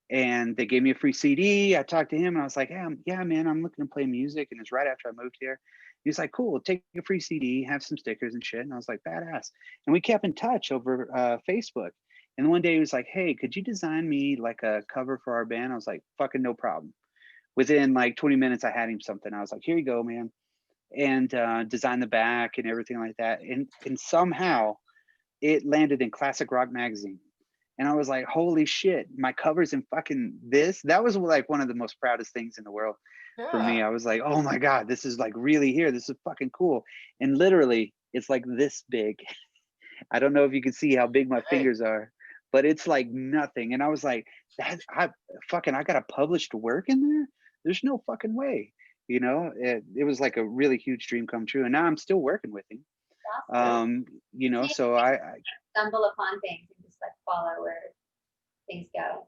And they gave me a free CD. I talked to him and I was like, yeah, man, I'm looking to play music. And it's right after I moved here. He's like, cool, take a free CD, have some stickers and shit. And I was like, badass. And we kept in touch over Facebook. And one day he was like, hey, could you design me like a cover for our band? I was like, fucking no problem. Within like 20 minutes, I had him something. I was like, here you go, man. And designed the back and everything like that. And somehow it landed in Classic Rock Magazine. And I was like, holy shit, my cover's in fucking this. That was like one of the most proudest things in the world for me. Yeah. I was like, oh my God, this is like really here. This is fucking cool. And literally, it's like this big. I don't know if you can see how big my Hey, fingers are, but it's like nothing. And I was like, I got a published work in there. There's no fucking way. It was like a really huge dream come true. And now I'm still working with him. Awesome. You know, So you so can I stumble upon things and just like follow where things go.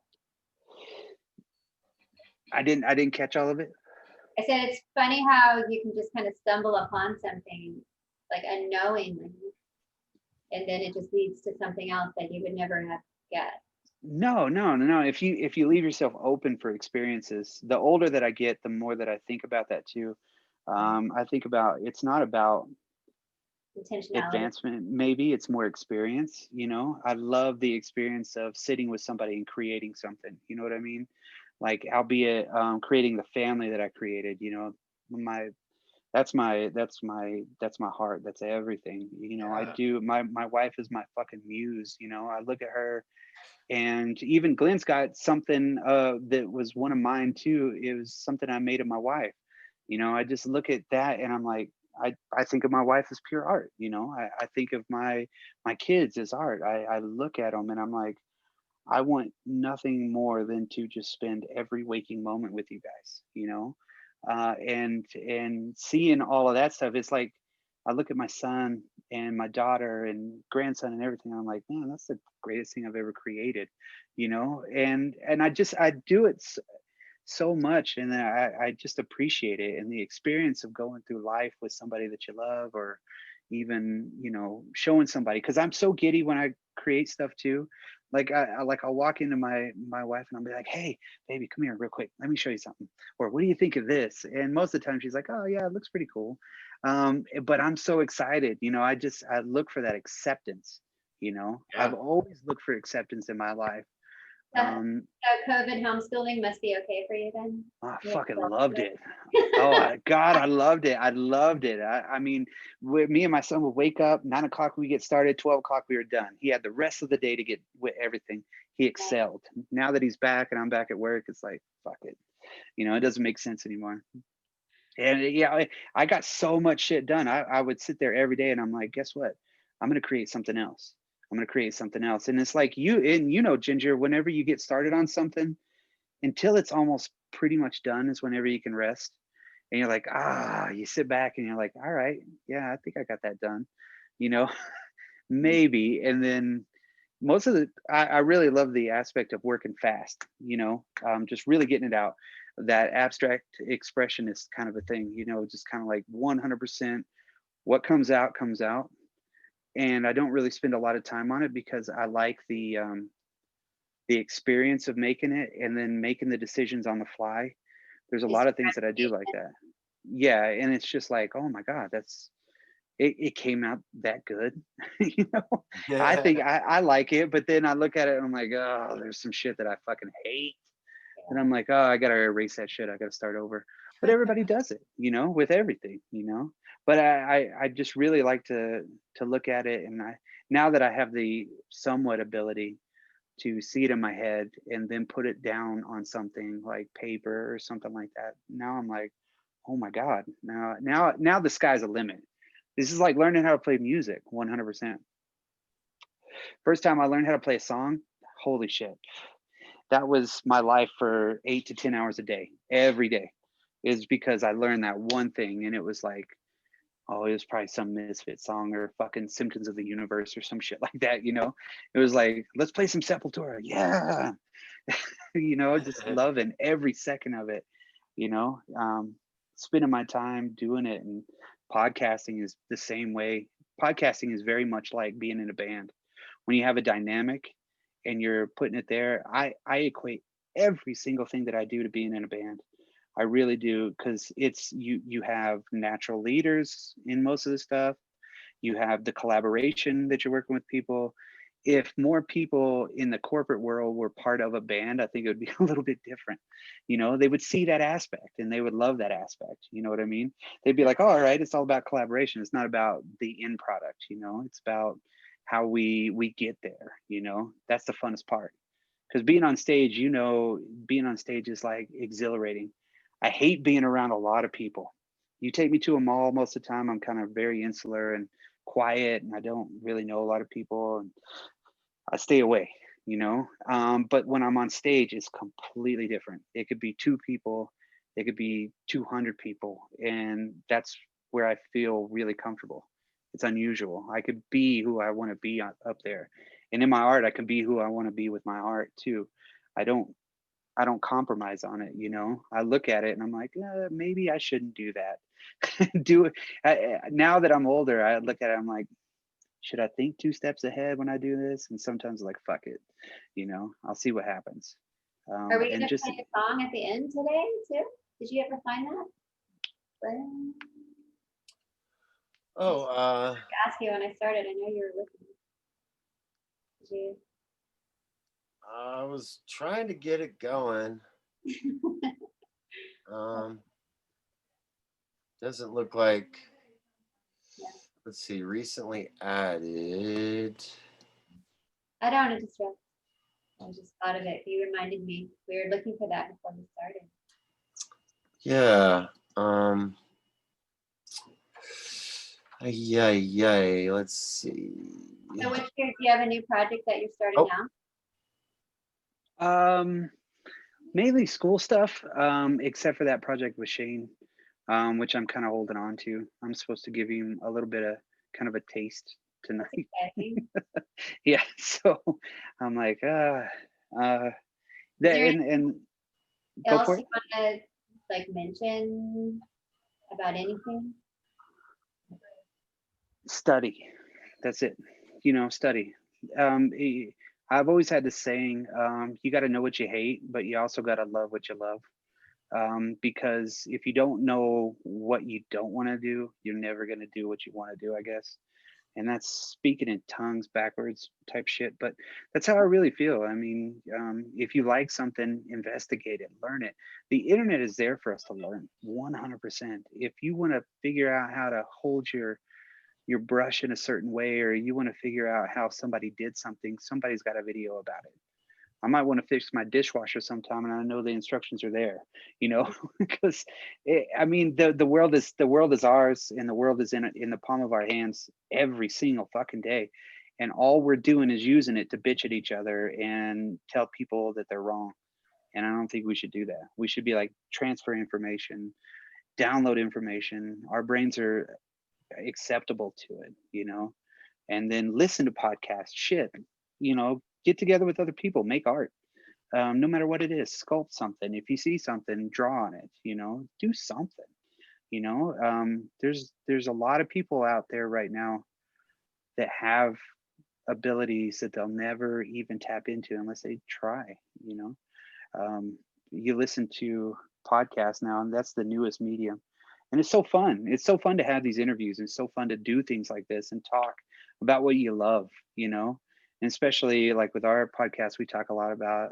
I didn't catch all of it. I said it's funny how you can just kind of stumble upon something like unknowingly, and then it just leads to something else that you would never have guessed. No, no, no, no. If you leave yourself open for experiences, the older that I get, the more that I think about that too. I think about it's not about Intentionality. advancement, maybe it's more experience. You know, I love the experience of sitting with somebody and creating something. You know what I mean? Like, albeit creating the family that I created. You know, my that's my heart. That's everything. You know, I Yeah. do. My wife is my fucking muse. You know, I look at her, and even Glenn's got something that was one of mine too. It was something I made of my wife. You know, I just look at that and I'm like, I think of my wife as pure art. You know, I think of my kids as art. I look at them and I'm like, I want nothing more than to just spend every waking moment with you guys, you know, and seeing all of that stuff. It's like I look at my son and my daughter and grandson and everything. I'm like, man, that's the greatest thing I've ever created, you know. And I do it so much, and then I just appreciate it and the experience of going through life with somebody that you love, or even, you know, showing somebody, because I'm so giddy when I create stuff too. Like I'll walk into my wife and I'll be like, hey baby, come here real quick, let me show you something, or what do you think of this? And most of the time she's like, oh yeah, it looks pretty cool. But I'm so excited, you know. I look for that acceptance, you know. Yeah. I've always looked for acceptance in my life. Uh, um COVID homeschooling must be okay for you then. I You fucking have loved it. Oh God, I loved it. I loved it. I mean, me and my son would wake up 9 o'clock. We get started. 12 o'clock we were done. He had the rest of the day to get with everything. He excelled. Now that he's back and I'm back at work, it's like fuck it. You know, it doesn't make sense anymore. And yeah, I got so much shit done. I would sit there every day and I'm like, guess what? I'm gonna create something else. I'm gonna create something else. And it's like you know, Ginger, whenever you get started on something, until it's almost pretty much done is whenever you can rest. And you're like, you sit back and you're like, all right, yeah, I think I got that done, you know. Maybe. And then most of I really love the aspect of working fast, you know, just really getting it out. That abstract expression is kind of a thing, you know, just kind of like 100%. What comes out. And I don't really spend a lot of time on it because I like the experience of making it and then making the decisions on the fly. There's a Is lot of things that I do like that. Yeah, and it's just like, oh my God, it came out that good. You know, I think I like it, but then I look at it and I'm like, oh, there's some shit that I fucking hate. And I'm like, oh, I gotta erase that shit. I gotta start over. But everybody does it, you know, with everything, you know. But I just really like to look at it, and now that I have the somewhat ability to see it in my head and then put it down on something like paper or something like that. Now I'm like, oh my God, now the sky's a limit. This is like learning how to play music 100%. First time I learned how to play a song, holy shit. That was my life for 8 to 10 hours a day, every day, is because I learned that one thing. And it was like, oh, it was probably some Misfit song or fucking Symptoms of the Universe or some shit like that, you know. It was like, let's play some Sepultura. Yeah. You know, just loving every second of it, you know. Spending my time doing it. And podcasting is the same way. Podcasting is very much like being in a band. When you have a dynamic and you're putting it there, I equate every single thing that I do to being in a band. I really do, because it's you have natural leaders in most of the stuff. You have the collaboration that you're working with people. If more people in the corporate world were part of a band, I think it would be a little bit different. You know, they would see that aspect and they would love that aspect. You know what I mean? They'd be like, oh, all right, it's all about collaboration. It's not about the end product, you know, it's about how we get there, you know. That's the funnest part. Because being on stage, you know, being on stage is like exhilarating. I hate being around a lot of people. You take me to a mall, most of the time I'm kind of very insular and quiet, and I don't really know a lot of people, and I stay away, you know. But when I'm on stage, it's completely different. It could be 2 people, it could be 200 people, and that's where I feel really comfortable, It's unusual. I could be who I want to be up there, and in my art, I can be who I want to be with my art too. I don't I don't compromise on it, you know. I look at it and I'm like, maybe I shouldn't do that. Do it now that I'm older. I look at it. I'm like, should I think 2 steps ahead when I do this? And sometimes like, fuck it, you know. I'll see what happens. Are we And gonna just play a song at the end today too? Did you ever find that? Oh, I asked you when I started. I know you were listening. Did I was trying to get it going. you? Um, doesn't look like. Yeah. Let's see. Recently added. I don't want to distract. I just thought of it. You reminded me. We were looking for that before we started. Yeah. Yay. Let's see. So which year do you have a new project that you're starting Oh. now? Mainly school stuff, except for that project with Shane, which I'm kind of holding on to. I'm supposed to give him a little bit of kind of a taste tonight. Exciting. Yeah, so I'm like, that there and go Else for you it. want to like mention about anything? Study. That's it. You know, study. I've always had this saying, you got to know what you hate, but you also got to love what you love. Because if you don't know what you don't want to do, you're never going to do what you want to do, I guess. And that's speaking in tongues backwards type shit. But that's how I really feel. I mean, if you like something, investigate it, learn it. The internet is there for us to learn 100%. If you want to figure out how to hold your brush in a certain way, or you want to figure out how somebody did something, somebody's got a video about it. I might want to fix my dishwasher sometime, and I know the instructions are there, you know, because I mean, the world is ours, and the world is in the palm of our hands every single fucking day, and all we're doing is using it to bitch at each other and tell people that they're wrong. And I don't think we should do that. We should be like, transfer information, download information. Our brains are acceptable to it, you know, and then listen to podcasts, shit, you know, get together with other people, make art. No matter what it is, sculpt something. If you see something, draw on it, you know, do something, you know. There's a lot of people out there right now that have abilities that they'll never even tap into unless they try, you know. You listen to podcasts now, and that's the newest medium, and it's so fun. It's so fun to have these interviews, and it's so fun to do things like this and talk about what you love, you know. And especially like with our podcast, we talk a lot about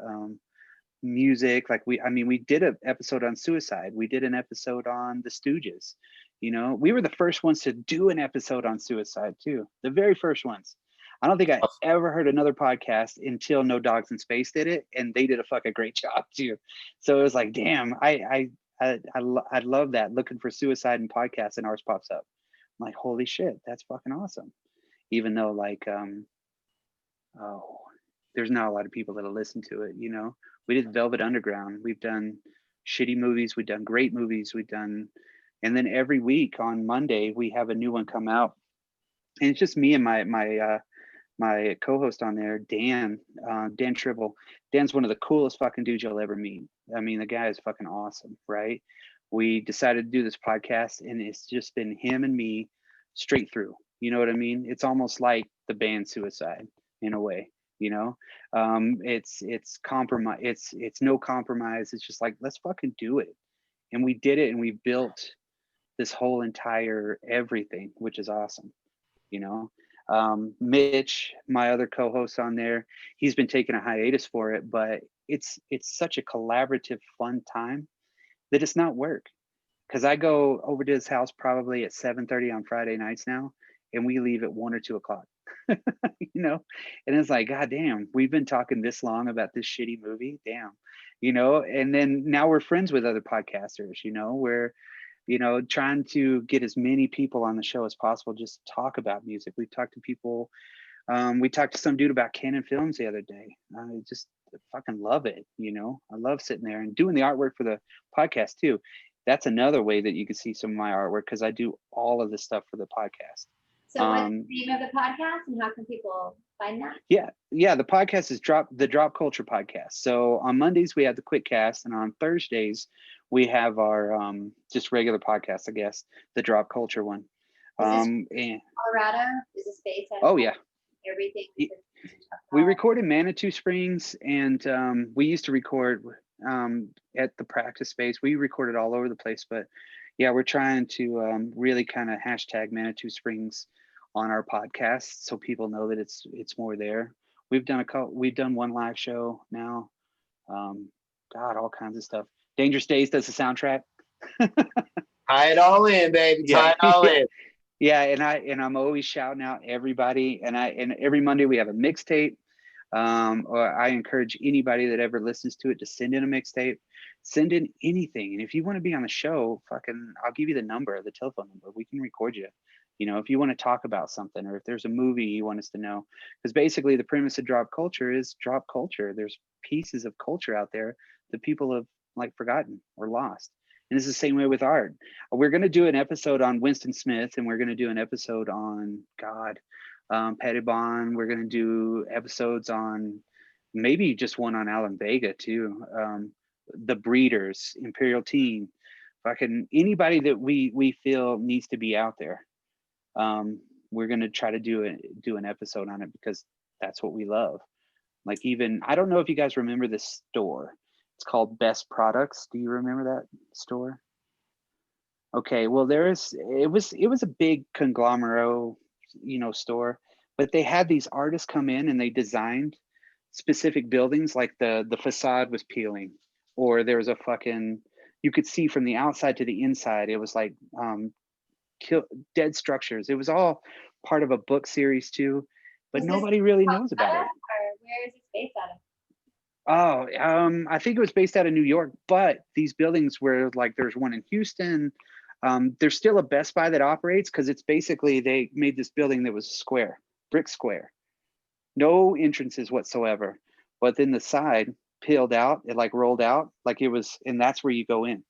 music. Like we did an episode on suicide. We did an episode on the Stooges. You know, we were the first ones to do an episode on suicide too, the very first ones. I don't think I ever heard another podcast until No Dogs in Space did it, and they did a fucking great job too. So it was like, damn, I love that. Looking for suicide and podcasts, and ours pops up. I'm like, holy shit, that's fucking awesome. Even though like, oh, there's not a lot of people that'll listen to it. You know, we did Velvet Underground. We've done shitty movies. We've done great movies. We've done, and then every week on Monday we have a new one come out, and it's just me and my co-host on there, Dan Tribble. Dan's one of the coolest fucking dudes you'll ever meet. I mean, the guy is fucking awesome, right? We decided to do this podcast, and it's just been him and me straight through. You know what I mean? It's almost like the band Suicide in a way. You know, it's compromise. It's no compromise. It's just like, let's fucking do it, and we did it, and we built this whole entire everything, which is awesome. You know, Mitch, my other co-host on there, he's been taking a hiatus for it, but it's such a collaborative, fun time that it's not work. Because I go over to his house probably at 7:30 on Friday nights now, and we leave at 1 or 2 o'clock. You know, and it's like, god damn, we've been talking this long about this shitty movie, damn, you know. And then now we're friends with other podcasters, you know, where, you know, trying to get as many people on the show as possible just to talk about music. We've talked to people. We talked to some dude about Canon Films the other day. I just fucking love it. You know, I love sitting there and doing the artwork for the podcast too. That's another way that you can see some of my artwork, because I do all of this stuff for the podcast. So what's the name of the podcast and how can people find that? Yeah, the podcast is the Drop Culture Podcast. So on Mondays we have the quick cast, and on Thursdays we have our just regular podcast, I guess, the Drop Culture one. And Colorado? Is this based on oh yeah, everything? we record in Manitou Springs, and we used to record at the practice space. We recorded all over the place, but yeah, we're trying to really kind of hashtag Manitou Springs on our podcast so people know that it's more there. We've done one live show now. God, all kinds of stuff. Dangerous Days does the soundtrack. Tie it all in, baby. Tie it all in. Yeah, and I'm always shouting out everybody, and every Monday we have a mixtape. Or I encourage anybody that ever listens to it to send in a mixtape, send in anything. And if you want to be on the show, I'll give you the telephone number. We can record you. You know, if you want to talk about something, or if there's a movie you want us to know, because basically the premise of Drop Culture is drop culture. There's pieces of culture out there that people have like forgotten or lost. And it's the same way with art. We're going to do an episode on Winston Smith, and we're going to do an episode on Patty Bond. We're going to do episodes on maybe just one on Alan Vega too. The Breeders, Imperial Teen, anybody that we feel needs to be out there. We're going to try to do an episode on it because that's what we love. Like, even, I don't know if you guys remember this store. It's called Best Products. Do you remember that store? Okay, well, it was a big conglomerate, store, but they had these artists come in and they designed specific buildings, like the facade was peeling, or there was you could see from the outside to the inside. It was like dead structures. It was all part of a book series too, but nobody really knows about it. Where is it based out of? Oh, I think it was based out of New York, but these buildings were like, there's one in Houston. There's still a Best Buy that operates, because it's basically, they made this building that was square, brick square, no entrances whatsoever. But then the side peeled out, it like rolled out like it was, and that's where you go in.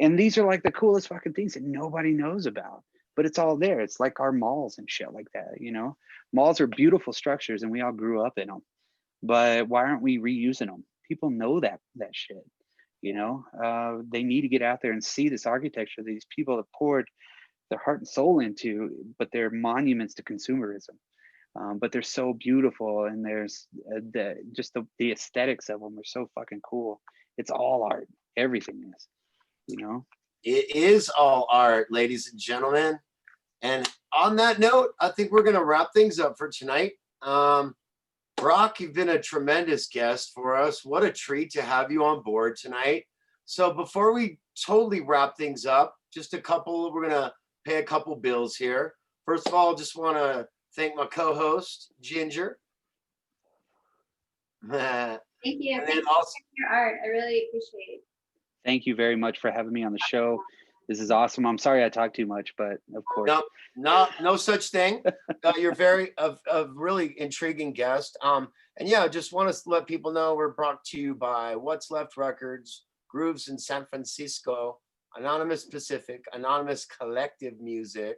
And these are like the coolest fucking things that nobody knows about, but it's all there. It's like our malls and shit like that, Malls are beautiful structures and we all grew up in them. But why aren't we reusing them? People know that shit, they need to get out there and see this architecture that these people have poured their heart and soul into, but they're monuments to consumerism. But they're so beautiful, and there's the aesthetics of them are so fucking cool. It's all art. Everything is, It is all art, ladies and gentlemen. And on that note, I think we're going to wrap things up for tonight. Brock, you've been a tremendous guest for us. What a treat to have you on board tonight. So before we totally wrap things up, we're going to pay a couple bills here. First of all, just want to thank my co-host, Ginger. Thank you. Thank you for your art. I really appreciate it. Thank you very much for having me on the show. This is awesome. I'm sorry I talk too much, but of course. No such thing. You're very a really intriguing guest. And yeah, just want to let people know we're brought to you by What's Left Records, Grooves in San Francisco, Anonymous Pacific, Anonymous Collective Music,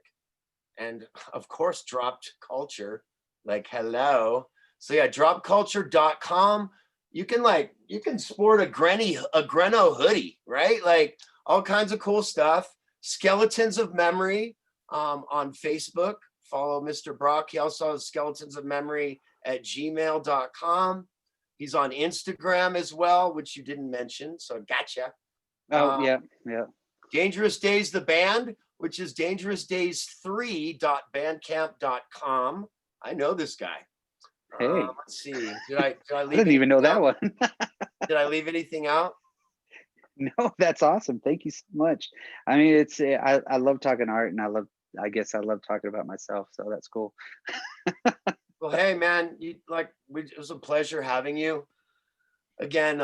and of course, Dropped Culture. Like, hello. So yeah, dropculture.com. You can sport a Greno hoodie, right? Like, all kinds of cool stuff. Skeletons of Memory on Facebook. Follow Mr. Brock. He also has Skeletons of Memory at gmail.com. He's on Instagram as well, which you didn't mention, so gotcha. Oh, yeah. Dangerous Days, the band, which is dangerousdays3.bandcamp.com. I know this guy. Hey. Let's see. Did I leave I didn't even know that one. Did I leave anything out? No, that's awesome. Thank you so much. I mean, I love talking art, and I guess I love talking about myself. So that's cool. Well, hey man, it was a pleasure having you. Again,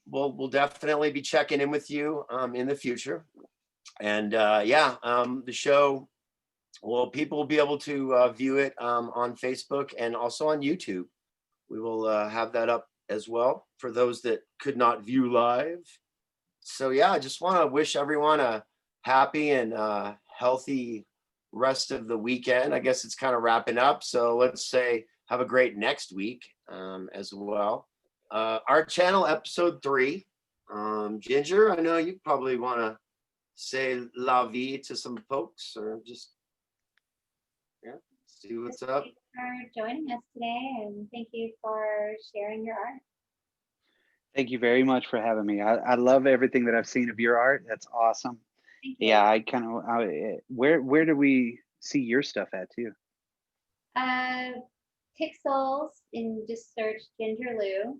we'll definitely be checking in with you in the future. And the show, well, people will be able to view it on Facebook and also on YouTube. We will have that up as well for those that could not view live. So yeah, I just want to wish everyone a happy and healthy rest of the weekend. I guess it's kind of wrapping up. So let's say have a great next week as well. Art Channel episode 3. Ginger, I know you probably want to say la vie to some folks or just see what's up. Thank you for joining us today, and thank you for sharing your art. Thank you very much for having me. I love everything that I've seen of your art. That's awesome. Thank you. Yeah, I kind of, where do we see your stuff at too? Pixels, and just search Ginger Lou,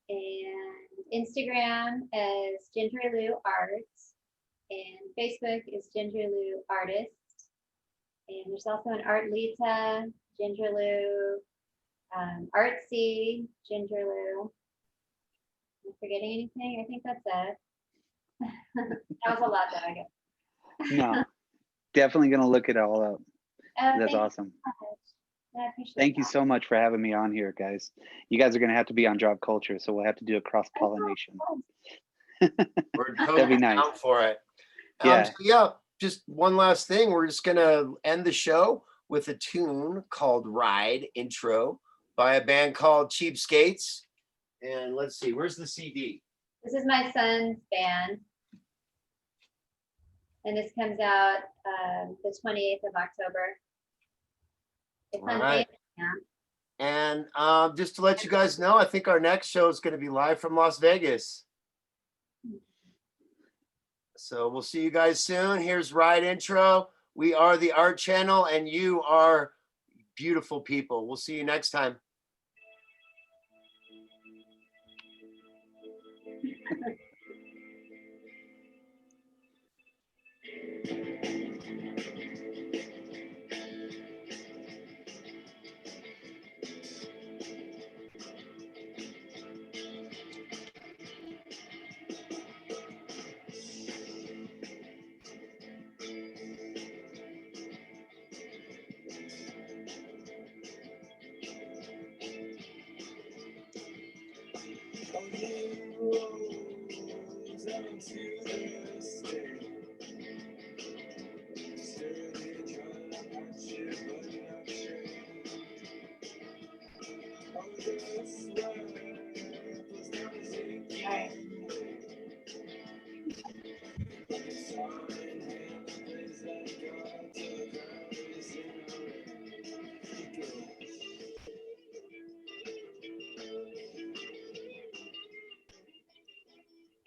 and Instagram is Ginger Lou Arts, and Facebook is Ginger Lou Artist, and there's also an Art Lita, Ginger Lou, Artsy, Ginger Lou. Am I forgetting anything? I think that's it. That was a lot, though, I guess. No, definitely gonna look it all up. That's Thank you awesome. so much. I appreciate Thank you that. so much for having me on here, guys. You guys are gonna have to be on Drop Culture, so we'll have to do a cross pollination. We're That'd be totally nice. down for it. Yeah. So yeah, just one last thing. We're just gonna end the show with a tune called Ride Intro by a band called Cheapskates. And let's see, where's the CD? This is my son's band. And this comes out the 28th of October. It's All on right. Bandcamp. And just to let you guys know, I think our next show is going to be live from Las Vegas. So we'll see you guys soon. Here's Ride Intro. We are the Art Channel, and you are beautiful people. We'll see you next time. Swear